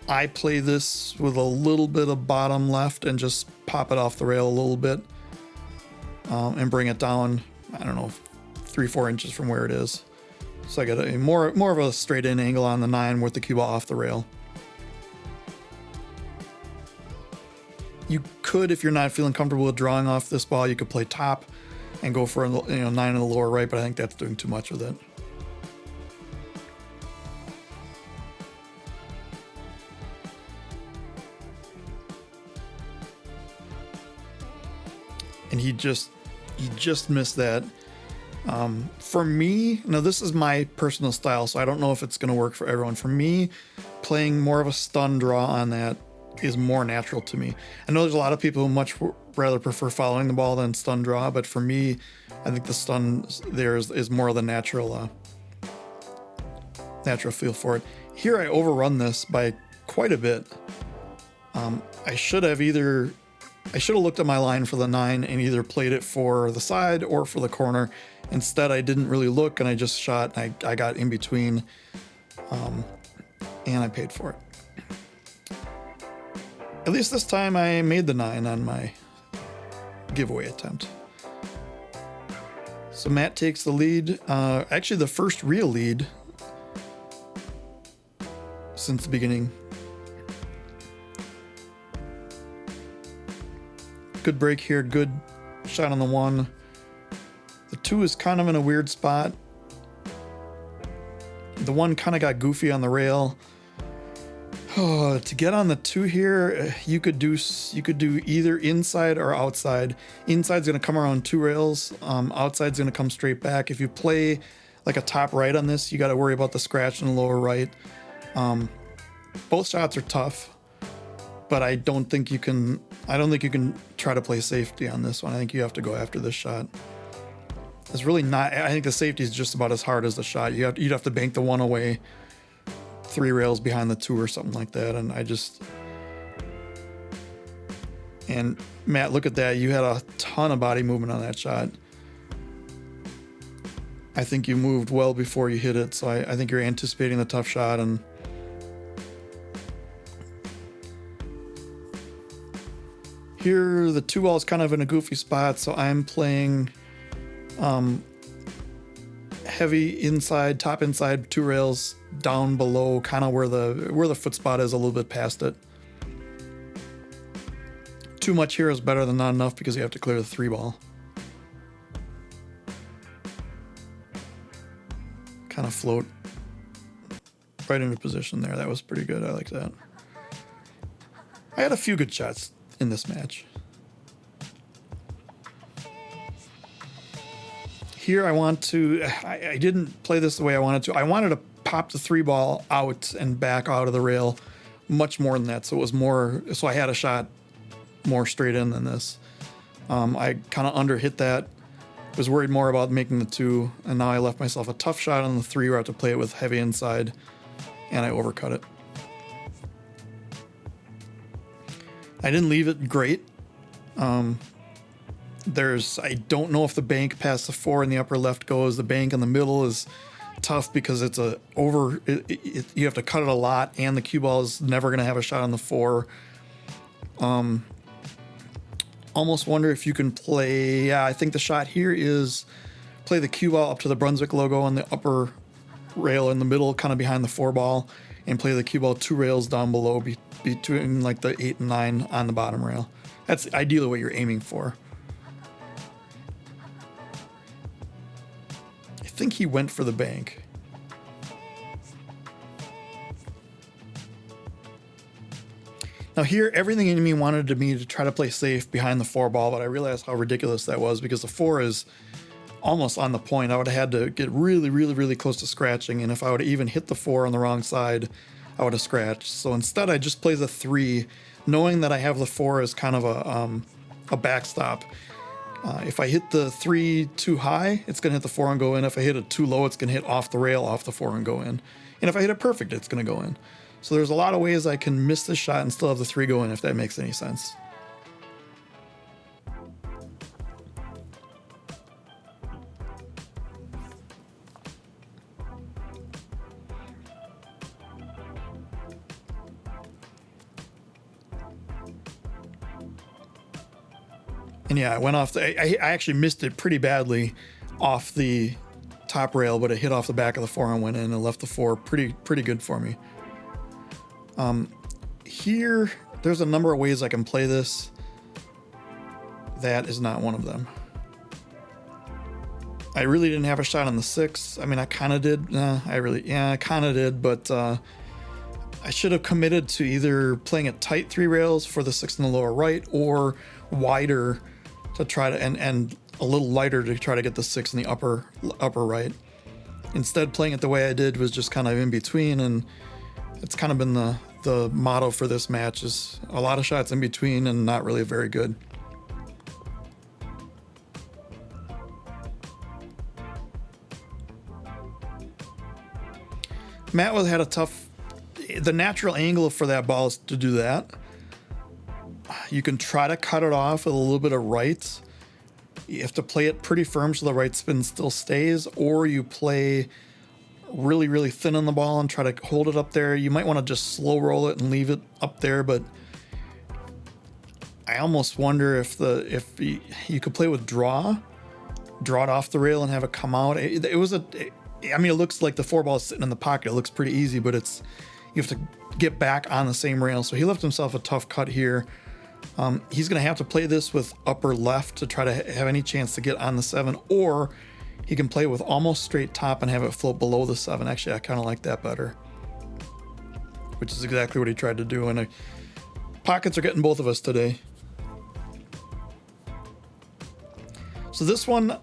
I play this with a little bit of bottom left and just pop it off the rail a little bit and bring it down, I don't know, 3-4 inches from where it is. So I get a more of a straight in angle on the 9 with the cue ball off the rail. You could, if you're not feeling comfortable with drawing off this ball, you could play top and go for 9 in the lower right, but I think that's doing too much with it. And he just missed that. For me, now this is my personal style, so I don't know if it's going to work for everyone. For me, playing more of a stun draw on that is more natural to me. I know there's a lot of people who much rather prefer following the ball than stun draw, but for me, I think the stun there is more of the natural feel for it. Here I overrun this by quite a bit. I should have looked at my line for the 9 and either played it for the side or for the corner. Instead, I didn't really look and I just shot. I got in between, and I paid for it. At least this time I made the 9 on my giveaway attempt. So Matt takes the lead. Actually, the first real lead since the beginning. Good break here, good shot on the 1. The 2 is kind of in a weird spot. The 1 kind of got goofy on the rail. Oh, to get on the 2 here, you could do either inside or outside. Inside's going to come around 2 rails. Outside's going to come straight back. If you play like a top right on this, you got to worry about the scratch in the lower right. Both shots are tough, but I don't think you can try to play safety on this one. I think you have to go after this shot. It's really not. I think the safety is just about as hard as the shot. You'd have to bank the 1 away 3 rails behind the 2 or something like that. And Matt, look at that. You had a ton of body movement on that shot. I think you moved well before you hit it. So I think you're anticipating the tough shot. And here, the 2 ball is kind of in a goofy spot. So I'm playing heavy inside, top inside, 2 rails down below, kind of where the foot spot is, a little bit past it. Too much here is better than not enough because you have to clear the 3 ball. Kind of float right into position there. That was pretty good. I like that. I had a few good shots in this match. Here I didn't play this the way I wanted to. I wanted to pop the 3 ball out and back out of the rail much more than that. So I had a shot more straight in than this. I kind of underhit that. Was worried more about making the 2, and now I left myself a tough shot on the 3 where I have to play it with heavy inside, and I overcut it. I didn't leave it great. I don't know if the bank past the 4 in the upper left goes. The bank in the middle is tough because it's you have to cut it a lot, and the cue ball is never going to have a shot on the 4. Almost wonder if you can play. Yeah, I think the shot here is play the cue ball up to the Brunswick logo on the upper rail in the middle, kind of behind the 4 ball, and play the cue ball 2 rails down below between like the 8 and 9 on the bottom rail. That's ideally what you're aiming for. I think he went for the bank. Now here, everything in me wanted me to try to play safe behind the 4 ball, but I realized how ridiculous that was because the 4 is almost on the point. I would have had to get really, really, really close to scratching, and if I would have even hit the 4 on the wrong side, I would have scratched. So instead, I just play the 3, knowing that I have the 4 as kind of a backstop. If I hit the 3 too high, it's going to hit the 4 and go in. If I hit it too low, it's going to hit off the rail, off the 4 and go in. And if I hit it perfect, it's going to go in. So there's a lot of ways I can miss this shot and still have the 3 go in, if that makes any sense. And yeah, I went off I actually missed it pretty badly off the top rail, but it hit off the back of the 4 and went in and left the 4 pretty good for me. Here, there's a number of ways I can play this. That is not one of them. I really didn't have a shot on the 6. I mean, I kind of did. I kind of did, but I should have committed to either playing it tight 3 rails for the 6 in the lower right, or wider to try to, and a little lighter to try to get the 6 in the upper right. Instead, playing it the way I did was just kind of in between, and it's kind of been the motto for this match, is a lot of shots in between and not really very good. Matt had a tough, the natural angle for that ball is to do that. You can try to cut it off with a little bit of right. You have to play it pretty firm so the right spin still stays, or you play really, really thin on the ball and try to hold it up there. You might want to just slow roll it and leave it up there, but I almost wonder if you could play with draw it off the rail and have it come out. It looks like the 4 ball is sitting in the pocket. It looks pretty easy, but you have to get back on the same rail. So he left himself a tough cut here. He's going to have to play this with upper left to try to have any chance to get on the 7, or he can play with almost straight top and have it float below the 7. Actually, I kind of like that better, which is exactly what he tried to do. And pockets are getting both of us today. So this one,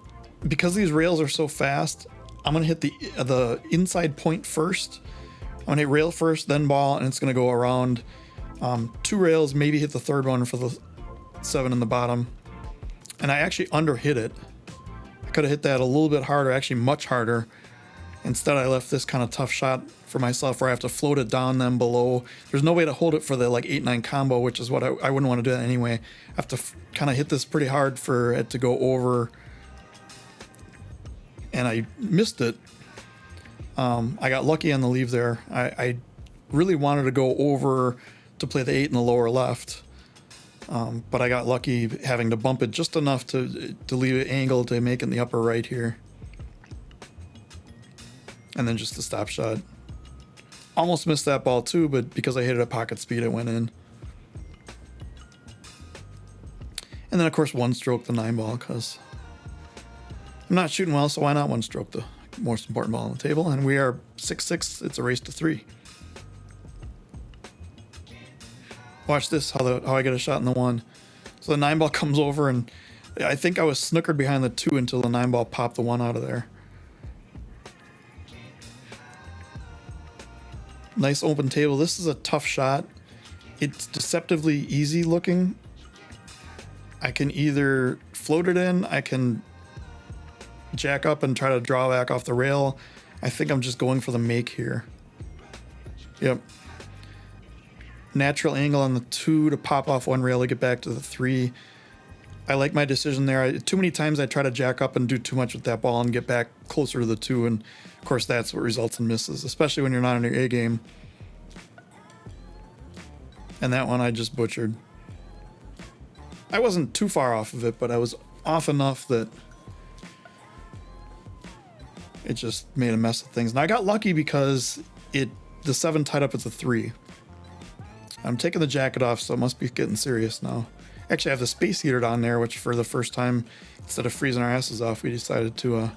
because these rails are so fast, I'm going to hit the inside point first. I'm going to hit rail first, then ball, and it's going to go around 2 rails, maybe hit the 3rd one for the 7 in the bottom. And I actually underhit it. I could have hit that a little bit harder, actually much harder. Instead, I left this kind of tough shot for myself where I have to float it down then below. There's no way to hold it for the 8-9 combo, which is what I wouldn't want to do that anyway. I have to kind of hit this pretty hard for it to go over. And I missed it. I got lucky on the leave there. I really wanted to go over to play the 8 in the lower left. But I got lucky having to bump it just enough to leave it angled to make it in the upper right here. And then just the stop shot. Almost missed that ball too, but because I hit it at pocket speed, it went in. And then of course 1-stroke the 9 ball, because I'm not shooting well, so why not 1-stroke the most important ball on the table? And we are 6-6. It's a race to 3. Watch this, how I get a shot in the 1. So the 9 ball comes over, and I think I was snookered behind the 2 until the 9 ball popped the 1 out of there. Nice open table. This is a tough shot. It's deceptively easy looking. I can either float it in, I can jack up and try to draw back off the rail. I think I'm just going for the make here. Yep. Natural angle on the 2 to pop off 1 rail to get back to the 3. I like my decision there. Too many times I try to jack up and do too much with that ball and get back closer to the 2, and of course that's what results in misses, especially when you're not in your A game. And that one I just butchered. I wasn't too far off of it, but I was off enough that it just made a mess of things. And I got lucky because the 7 tied up at the 3. I'm taking the jacket off, so it must be getting serious now. Actually, I have the space heater on there, which for the first time, instead of freezing our asses off, we decided to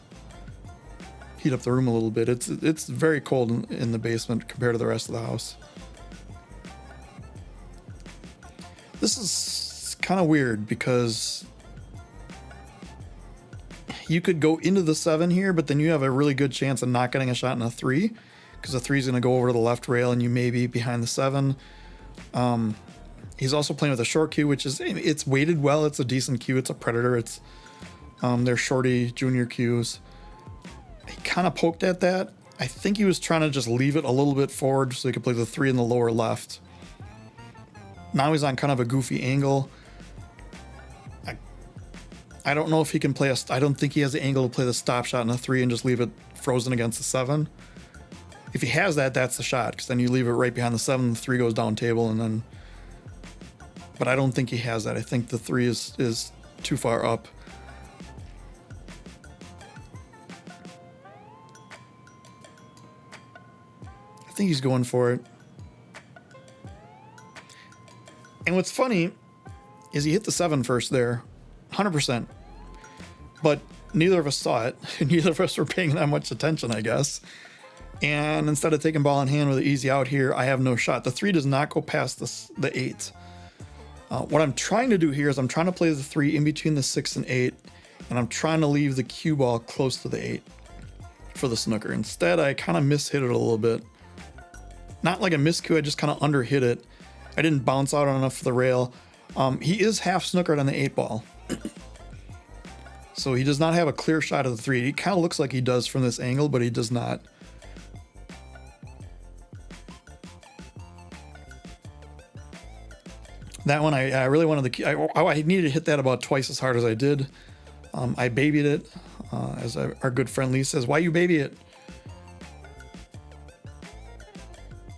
heat up the room a little bit. It's very cold in the basement compared to the rest of the house. This is kind of weird because you could go into the 7 here, but then you have a really good chance of not getting a shot in a 3 because the 3 is going to go over to the left rail and you may be behind the 7. He's also playing with a short cue, which is, it's weighted well. It's a decent cue. It's a Predator. It's they're shorty junior cues. He kind of poked at that. I think he was trying to just leave it a little bit forward so he could play the 3 in the lower left. Now he's on kind of a goofy angle. I don't know if he can play I don't think he has the angle to play the stop shot in a 3 and just leave it frozen against the 7. If he has that, that's the shot, because then you leave it right behind the 7, the 3 goes down table, and then... But I don't think he has that. I think the 3 is too far up. I think he's going for it. And what's funny is he hit the 7 first there, 100%. But neither of us saw it. Neither of us were paying that much attention, I guess. And instead of taking ball in hand with an easy out here, I have no shot. The 3 does not go past the 8. What I'm trying to do here is I'm trying to play the 3 in between the 6 and 8, and I'm trying to leave the cue ball close to the 8 for the snooker. Instead, I kind of mishit it a little bit. Not like a miscue, I just kind of underhit it. I didn't bounce out enough for the rail. He is half snookered on the 8 ball. So he does not have a clear shot of the 3. He kind of looks like he does from this angle, but he does not. That one, I really wanted I needed to hit that about twice as hard as I did. I babied it, as our good friend Lee says, "Why you baby it?"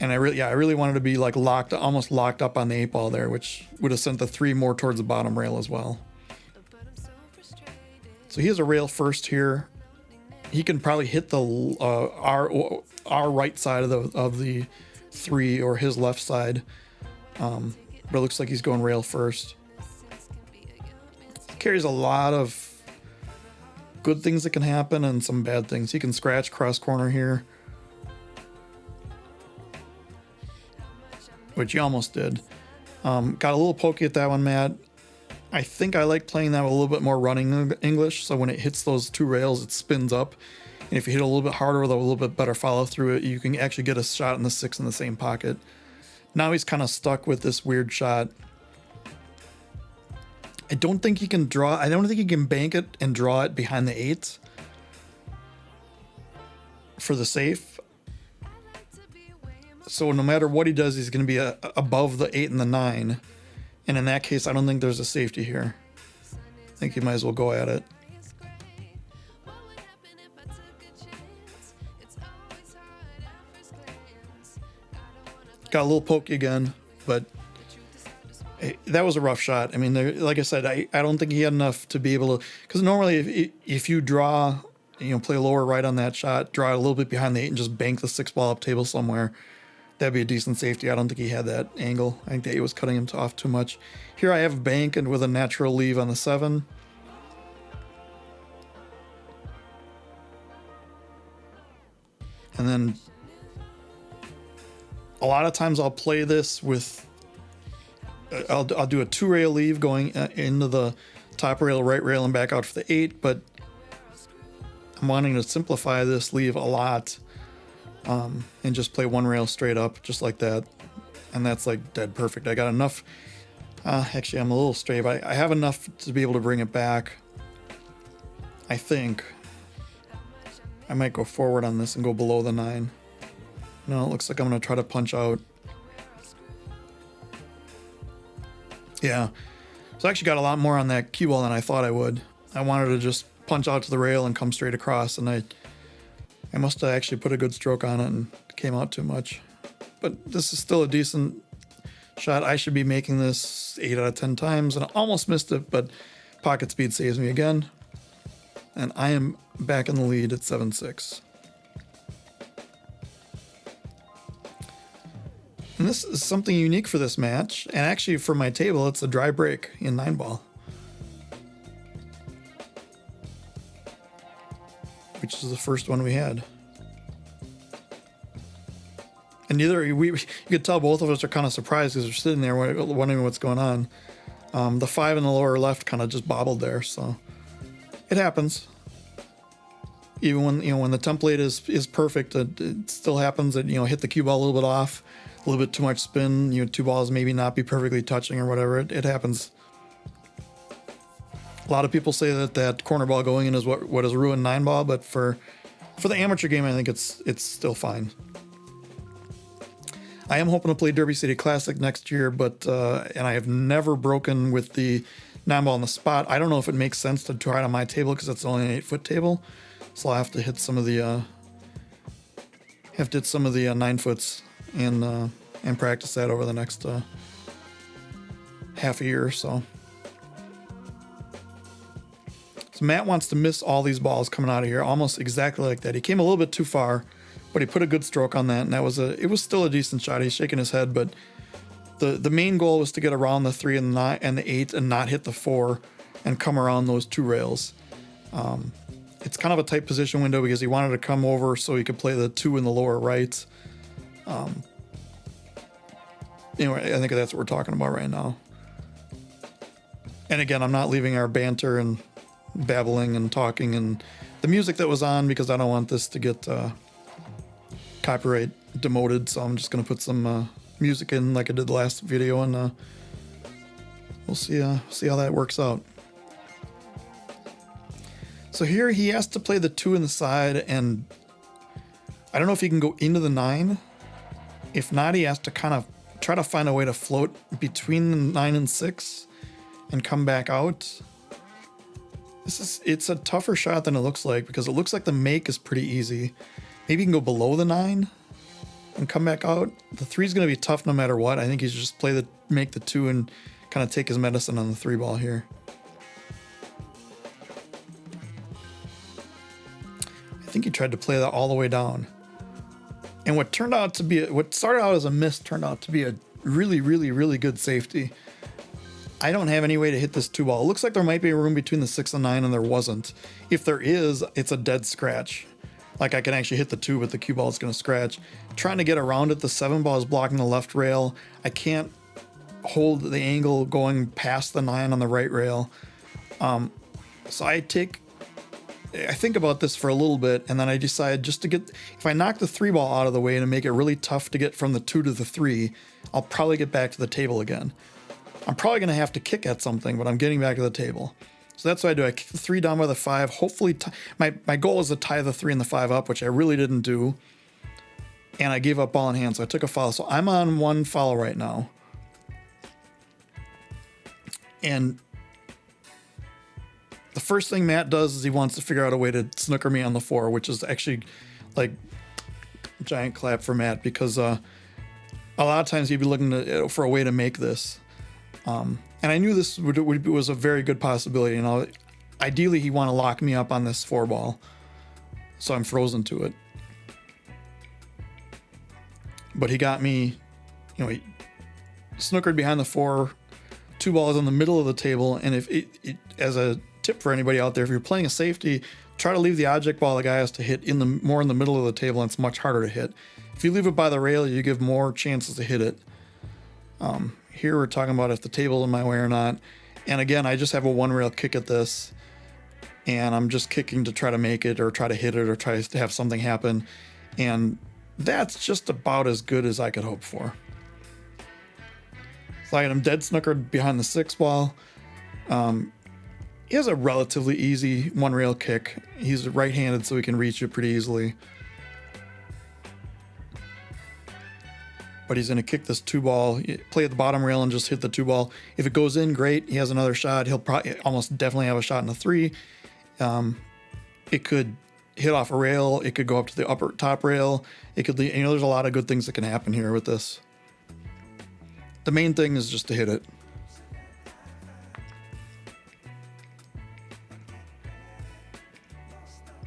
And I really wanted to be like almost locked up on the 8 ball there, which would have sent the 3 more towards the bottom rail as well. So he has a rail first here. He can probably hit the our right side of the 3 or his left side. But it looks like he's going rail first. Carries a lot of good things that can happen and some bad things. He can scratch cross corner here, which he almost did. Got a little pokey at that one, Matt. I think I like playing that with a little bit more running English, so when it hits those 2 rails, it spins up. And if you hit a little bit harder with a little bit better follow through it, you can actually get a shot in the 6 in the same pocket. Now he's kind of stuck with this weird shot. I don't think he can draw. I don't think he can bank it and draw it behind the 8 for the safe. So no matter what he does, he's going to be above the 8 and the 9. And in that case, I don't think there's a safety here. I think you might as well go at it. Got a little pokey again, but that was a rough shot. I mean, like I said, I don't think he had enough to be able to, because normally if you draw, play lower right on that shot, draw it a little bit behind the 8 and just bank the 6 ball up table somewhere, that'd be a decent safety. I don't think he had that angle. I think the 8 was cutting him off too much. Here I have a bank and with a natural leave on the 7. And then a lot of times I'll play this with, I'll do a 2 rail leave going into the top rail, right rail, and back out for the 8, but I'm wanting to simplify this leave a lot. And just play 1 rail straight up, just like that. And that's like dead perfect. I got enough. Actually, I'm a little stray, but I have enough to be able to bring it back. I think I might go forward on this and go below the 9. No, it looks like I'm going to try to punch out. Yeah. So I actually got a lot more on that cue ball than I thought I would. I wanted to just punch out to the rail and come straight across, and I must have actually put a good stroke on it and came out too much. But this is still a decent shot. I should be making this 8 out of 10 times, and I almost missed it, but pocket speed saves me again. And I am back in the lead at 7-6. And this is something unique for this match, and actually for my table, it's a dry break in 9 ball. Which is the first one we had. And you could tell both of us are kind of surprised because we're sitting there wondering what's going on. The 5 in the lower left kind of just bobbled there, so it happens. Even when the template is perfect, it still happens that hit the cue ball a little bit off, a little bit too much spin. Two balls maybe not be perfectly touching or whatever. It happens. A lot of people say that corner ball going in is what has ruined 9-ball, but for the amateur game, I think it's still fine. I am hoping to play Derby City Classic next year, but and I have never broken with the 9-ball on the spot. I don't know if it makes sense to try it on my table because it's only an 8-foot table, so I'll have to hit some of the 9-foots and practice that over the next half a year or so. So Matt wants to miss all these balls coming out of here, almost exactly like that. He came a little bit too far, but he put a good stroke on that, and it was still a decent shot. He's shaking his head, but the main goal was to get around the 3 and the 8 and not hit the 4 and come around those 2 rails. It's kind of a tight position window because he wanted to come over so he could play the 2 in the lower right. Anyway, I think that's what we're talking about right now. And again, I'm not leaving our banter and babbling and talking and the music that was on because I don't want this to get copyright demoted, so I'm just going to put some music in like I did the last video, and we'll see how that works out. So here he has to play the 2 in the side, and I don't know if he can go into the 9. If not, he has to kind of try to find a way to float between the 9 and 6 and come back out. It's a tougher shot than it looks like because it looks like the make is pretty easy. Maybe he can go below the 9 and come back out. The 3 is going to be tough no matter what. I think he should just make the 2 and kind of take his medicine on the 3 ball here. I think he tried to play that all the way down. And what started out as a miss turned out to be a really, really, really good safety. I don't have any way to hit this 2 ball. It looks like there might be a room between the 6 and 9, and there wasn't. If there is, it's a dead scratch. Like I can actually hit the 2, but the cue ball is going to scratch. Trying to get around it, the 7 ball is blocking the left rail. I can't hold the angle going past the 9 on the right rail. So I think about this for a little bit, and then I decide if I knock the 3 ball out of the way and make it really tough to get from the 2 to the 3, I'll probably get back to the table again. I'm probably going to have to kick at something, but I'm getting back to the table. So that's what I do. I kick the 3 down by the 5. Hopefully, my goal is to tie the 3 and the 5 up, which I really didn't do. And I gave up ball in hand, so I took a foul. So I'm on 1 foul right now. And the first thing Matt does is he wants to figure out a way to snooker me on the 4, which is actually like giant clap for Matt because a lot of times he'd be looking for a way to make this. And I knew this was a very good possibility. Ideally, he want to lock me up on this 4 ball, so I'm frozen to it. But he got me, he snookered behind the 4, 2 balls in the middle of the table. And if as a tip for anybody out there, if you're playing a safety, try to leave the object ball the guy has to hit more in the middle of the table, and it's much harder to hit. If you leave it by the rail, you give more chances to hit it. Here we're talking about if the table's in my way or not. And again, I just have a 1 rail kick at this, and I'm just kicking to try to make it or try to hit it or try to have something happen. And that's just about as good as I could hope for. So I got him dead snookered behind the 6 ball. He has a relatively easy 1 rail kick. He's right-handed, so he can reach it pretty easily. But he's going to kick this 2 ball, play at the bottom rail and just hit the 2 ball. If it goes in, great. He has another shot. He'll probably almost definitely have a shot in the 3. It could hit off a rail. It could go up to the top rail. It could, there's a lot of good things that can happen here with this. The main thing is just to hit it.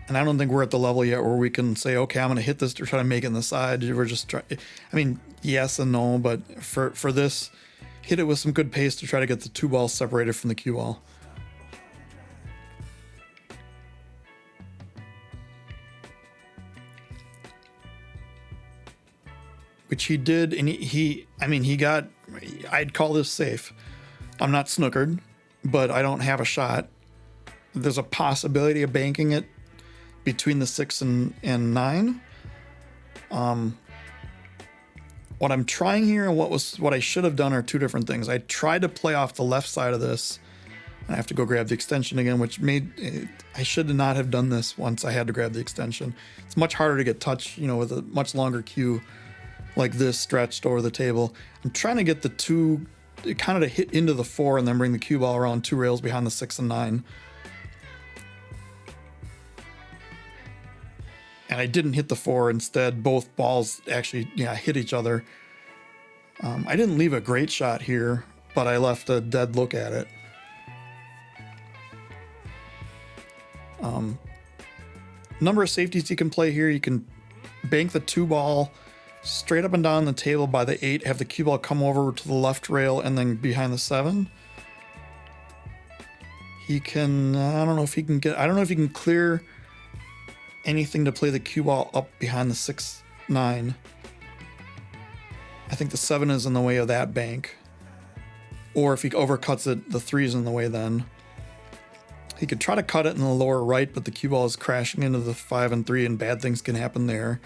And I don't think we're at the level yet where we can say, okay, I'm going to hit this to try to make it in the side. We're just trying. I mean, yes and no, but for this, hit it with some good pace to try to get the 2 balls separated from the cue ball. which he did, and I mean, he got, I'd call this safe. I'm not snookered, but I don't have a shot. There's a possibility of banking it between the 6 and 9. What I'm trying here and what I should have done are two different things. I tried to play off the left side of this, and I have to go grab the extension again, which I should not have done this once I had to grab the extension. It's much harder to get touch, with a much longer cue like this stretched over the table. I'm trying to get the 2 kind of to hit into the 4 and then bring the cue ball around 2 rails behind the 6 and 9. And I didn't hit the 4. Instead, both balls actually hit each other. I didn't leave a great shot here, but I left a dead look at it. Number of safeties you can play here. You can bank the 2 ball straight up and down the table by the 8, have the cue ball come over to the left rail and then behind the 7. He can, I don't know if he can clear anything to play the cue ball up behind the 6, 9. I think the 7 is in the way of that bank. Or if he overcuts it, the 3 is in the way then. He could try to cut it in the lower right, but the cue ball is crashing into the 5 and 3 and bad things can happen there.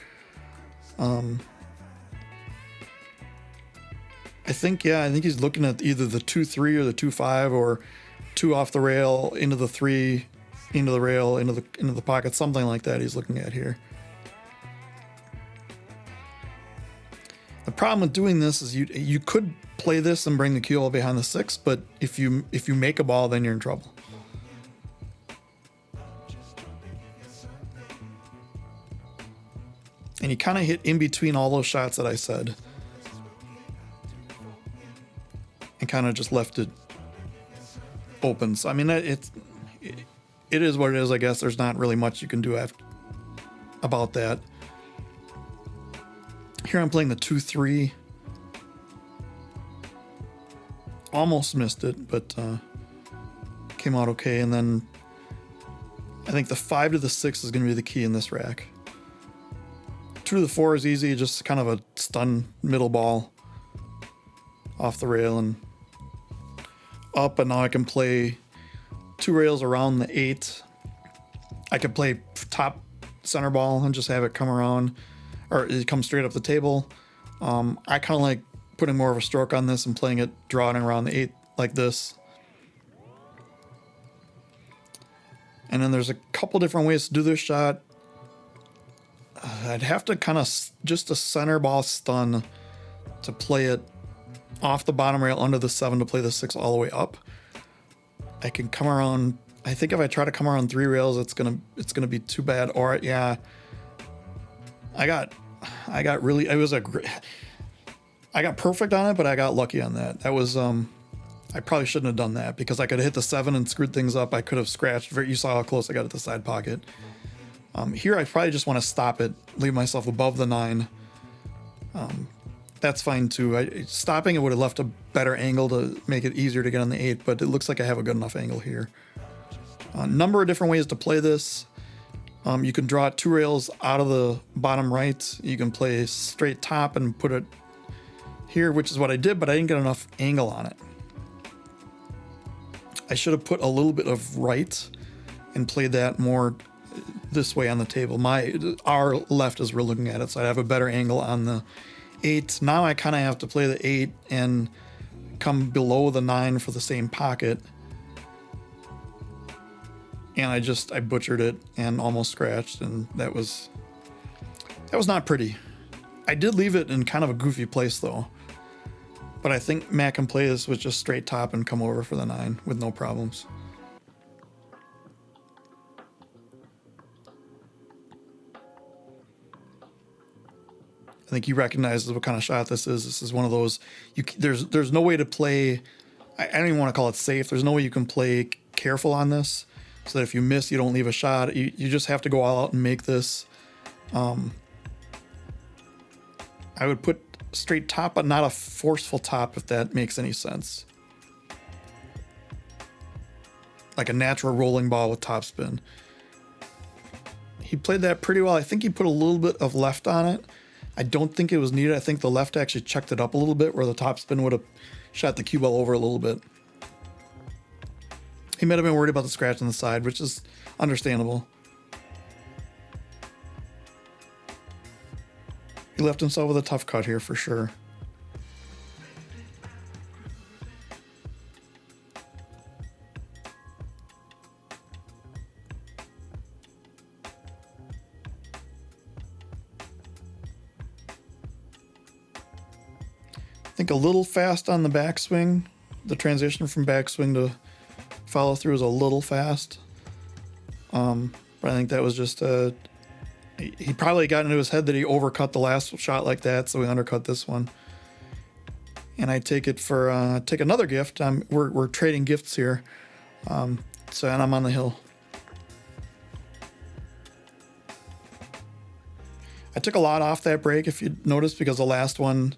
I think he's looking at either the 2-3 or the 2-5 or 2 off the rail into the 3 into the rail into the pocket, something like that he's looking at here. The problem with doing this is you could play this and bring the cue ball behind the 6, but if you make a ball, then you're in trouble. And he kind of hit in between all those shots that I said. And kind of just left it open. So, I mean, it is what it is, I guess. There's not really much you can do about that. Here I'm playing the 2-3. Almost missed it, but came out okay. And then I think the 5 to the 6 is going to be the key in this rack. 2 to the 4 is easy, just kind of a stun middle ball off the rail and up, and now I can play 2 rails around the 8. I could play top center ball and just have it come around, or it comes straight up the table. I kind of like putting more of a stroke on this and playing it drawing around the 8 like this. And then there's a couple different ways to do this shot. I'd have to kind of just a center ball stun to play it off the bottom rail under the 7 to play the 6 all the way up. I can come around. I think if I try to come around 3 rails, it's gonna be too bad. Or yeah, I got really. It was I got perfect on it, but I got lucky on that. That was I probably shouldn't have done that because I could have hit the 7 and screwed things up. I could have scratched. You saw how close I got at the side pocket. Here I probably just want to stop it, leave myself above the 9. That's fine too. Stopping it would have left a better angle to make it easier to get on the 8, but it looks like I have a good enough angle here. A number of different ways to play this. You can draw 2 rails out of the bottom right. You can play straight top and put it here, which is what I did, but I didn't get enough angle on it. I should have put a little bit of right and played that more this way on the table. Our left as we're looking at it, so I have a better angle on the 8. Now I kind of have to play the 8 and come below the 9 for the same pocket. And I butchered it and almost scratched, and that was not pretty. I did leave it in kind of a goofy place though. But I think Matt can play this with just straight top and come over for the 9 with no problems. I think he recognizes what kind of shot this is. This is one of those, there's no way to play, I don't even want to call it safe. There's no way you can play careful on this so that if you miss, you don't leave a shot. You just have to go all out and make this. I would put straight top, but not a forceful top, if that makes any sense. Like a natural rolling ball with topspin. He played that pretty well. I think he put a little bit of left on it. I don't think it was needed. I think the left actually checked it up a little bit where the topspin would have shot the cue ball over a little bit. He might have been worried about the scratch on the side, which is understandable. He left himself with a tough cut here for sure. I think a little fast on the backswing. The transition from backswing to follow through is a little fast. But I think that was just he probably got into his head that he overcut the last shot like that, so he undercut this one. And I take it for take another gift. We're trading gifts here. And I'm on the hill. I took a lot off that break, if you noticed, because the last one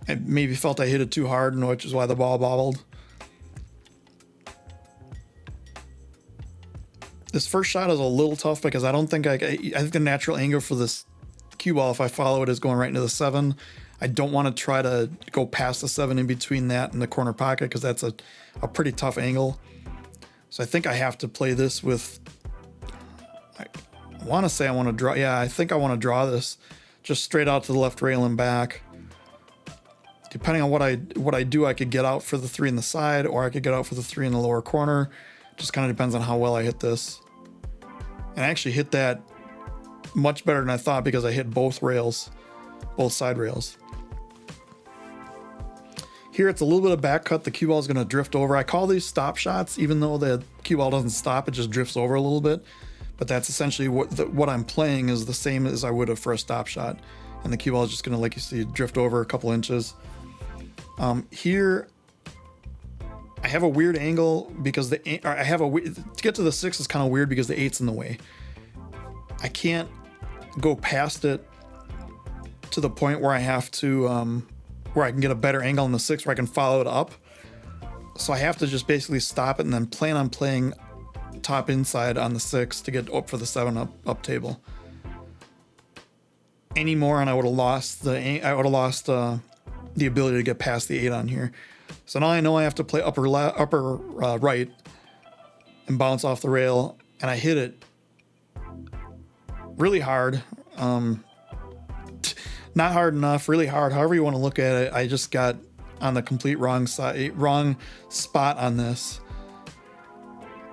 I maybe felt I hit it too hard, which is why the ball bobbled. This first shot is a little tough because I don't think I think the natural angle for this cue ball, if I follow it, is going right into the 7. I don't want to try to go past the 7 in between that and the corner pocket because that's a pretty tough angle. So I think I have to play this with, I want to say I want to draw. Yeah, I think I want to draw this just straight out to the left rail and back. Depending on what I do, I could get out for the 3 in the side, or I could get out for the 3 in the lower corner. Just kind of depends on how well I hit this. And I actually hit that much better than I thought because I hit both rails, both side rails. Here it's a little bit of back cut. The cue ball is going to drift over. I call these stop shots, even though the cue ball doesn't stop, it just drifts over a little bit. But that's essentially what I'm playing is the same as I would have for a stop shot. And the cue ball is just going to, like you see, drift over a couple inches. Here, I have a weird angle because to get to the 6 is kind of weird because the 8's in the way. I can't go past it to the point where I have to, where I can get a better angle on the 6 where I can follow it up. So I have to just basically stop it and then plan on playing top inside on the 6 to get up for the 7 up table. Any more and I would have lost the ability to get past the 8 on here. So now I know I have to play upper right and bounce off the rail, and I hit it really hard. Not hard enough, really hard, however you want to look at it. I just got on the complete wrong spot on this.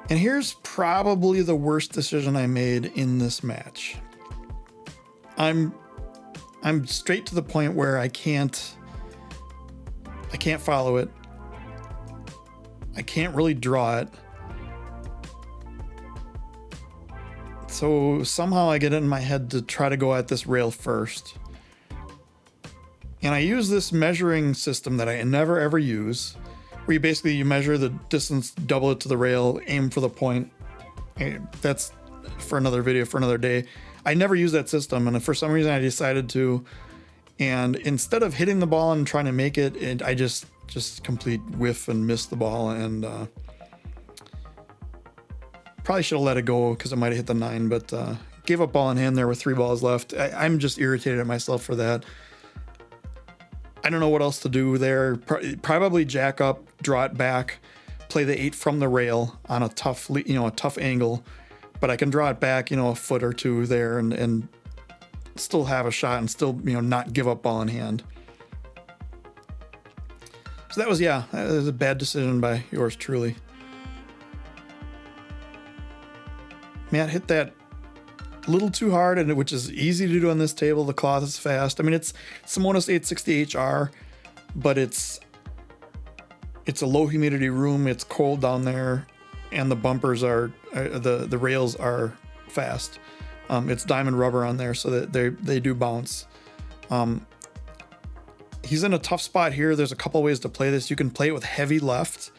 And here's probably the worst decision I made in this match. I'm straight to the point where I can't follow it. I can't really draw it. So somehow I get it in my head to try to go at this rail first. And I use this measuring system that I never ever use, where you measure the distance, double it to the rail, aim for the point. That's for another video for another day. I never use that system, and for some reason I decided to. And instead of hitting the ball and trying to make it, I just complete whiff and miss the ball, and probably should have let it go because it might have hit the 9, but gave up ball in hand there with 3 balls left. I'm just irritated at myself for that. I don't know what else to do there. Probably jack up, draw it back, play the 8 from the rail on a tough angle, but I can draw it back, a foot or 2 there and still have a shot and still, not give up ball in hand. So that was a bad decision by yours truly. Matt hit that a little too hard, and which is easy to do on this table. The cloth is fast. I mean, it's Simonis 860 HR, but it's a low humidity room. It's cold down there, and the bumpers are the rails are fast. It's diamond rubber on there, so that they do bounce. He's in a tough spot here. There's a couple ways to play this. You can play it with heavy left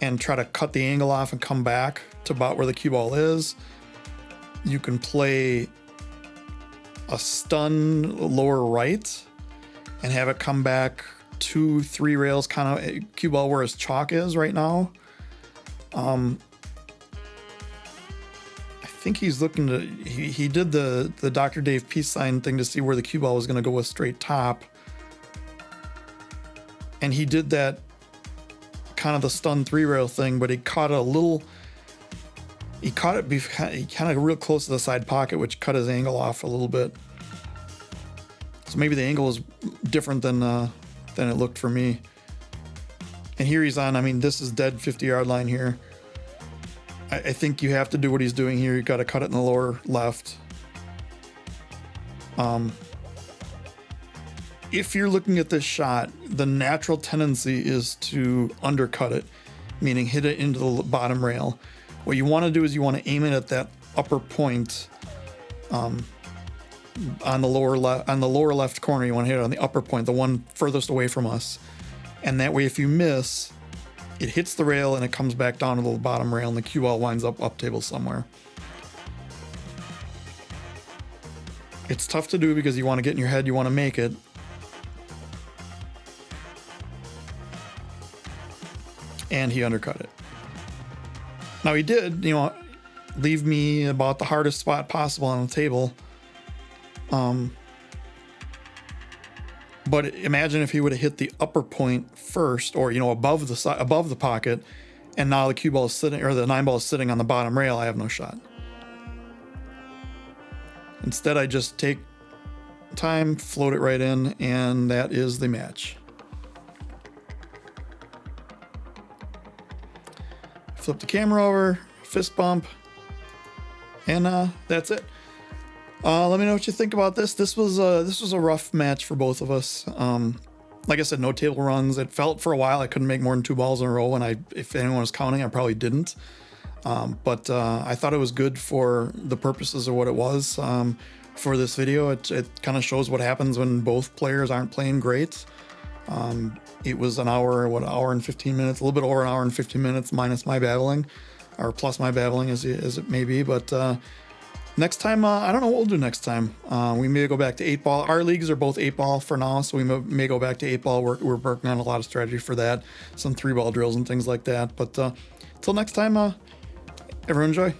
and try to cut the angle off and come back to about where the cue ball is. You can play a stun lower right and have it come back 2-3 rails, kind of cue ball where his chalk is right now. I think he's looking to, he did the Dr. Dave peace sign thing to see where the cue ball was going to go with straight top. And he did that kind of the stun 3-rail thing, but he caught it he kind of real close to the side pocket, which cut his angle off a little bit. So maybe the angle is different than it looked for me. And here he's on, I mean, this is dead 50-yard line here. I think you have to do what he's doing here. You got to cut it in the lower left. If you're looking at this shot, the natural tendency is to undercut it, meaning hit it into the bottom rail. What you want to do is you want to aim it at that upper point on the lower left corner. You want to hit it on the upper point, the one furthest away from us. And that way, if you miss, it hits the rail and it comes back down to the bottom rail and the cue ball winds up table somewhere. It's tough to do because you want to get in your head, you want to make it. And he undercut it. Now he did, leave me about the hardest spot possible on the table. But imagine if he would have hit the upper point first, or above the pocket, and now the cue ball is sitting, or the 9-ball is sitting on the bottom rail. I have no shot. Instead, I just take time, float it right in, and that is the match. Flip the camera over, fist bump, and that's it. Let me know what you think about this. This was a rough match for both of us. Like I said, no table runs. It felt for a while I couldn't make more than 2 balls in a row, and if anyone was counting, I probably didn't. But I thought it was good for the purposes of what it was. For this video, it kind of shows what happens when both players aren't playing great. It was an hour and 15 minutes, a little bit over an hour and 15 minutes minus my babbling, or plus my babbling as it may be. But next time, I don't know what we'll do next time. We may go back to 8-ball. Our leagues are both 8-ball for now, so we may go back to 8-ball. We're working on a lot of strategy for that, some 3-ball drills and things like that. But till next time, everyone enjoy.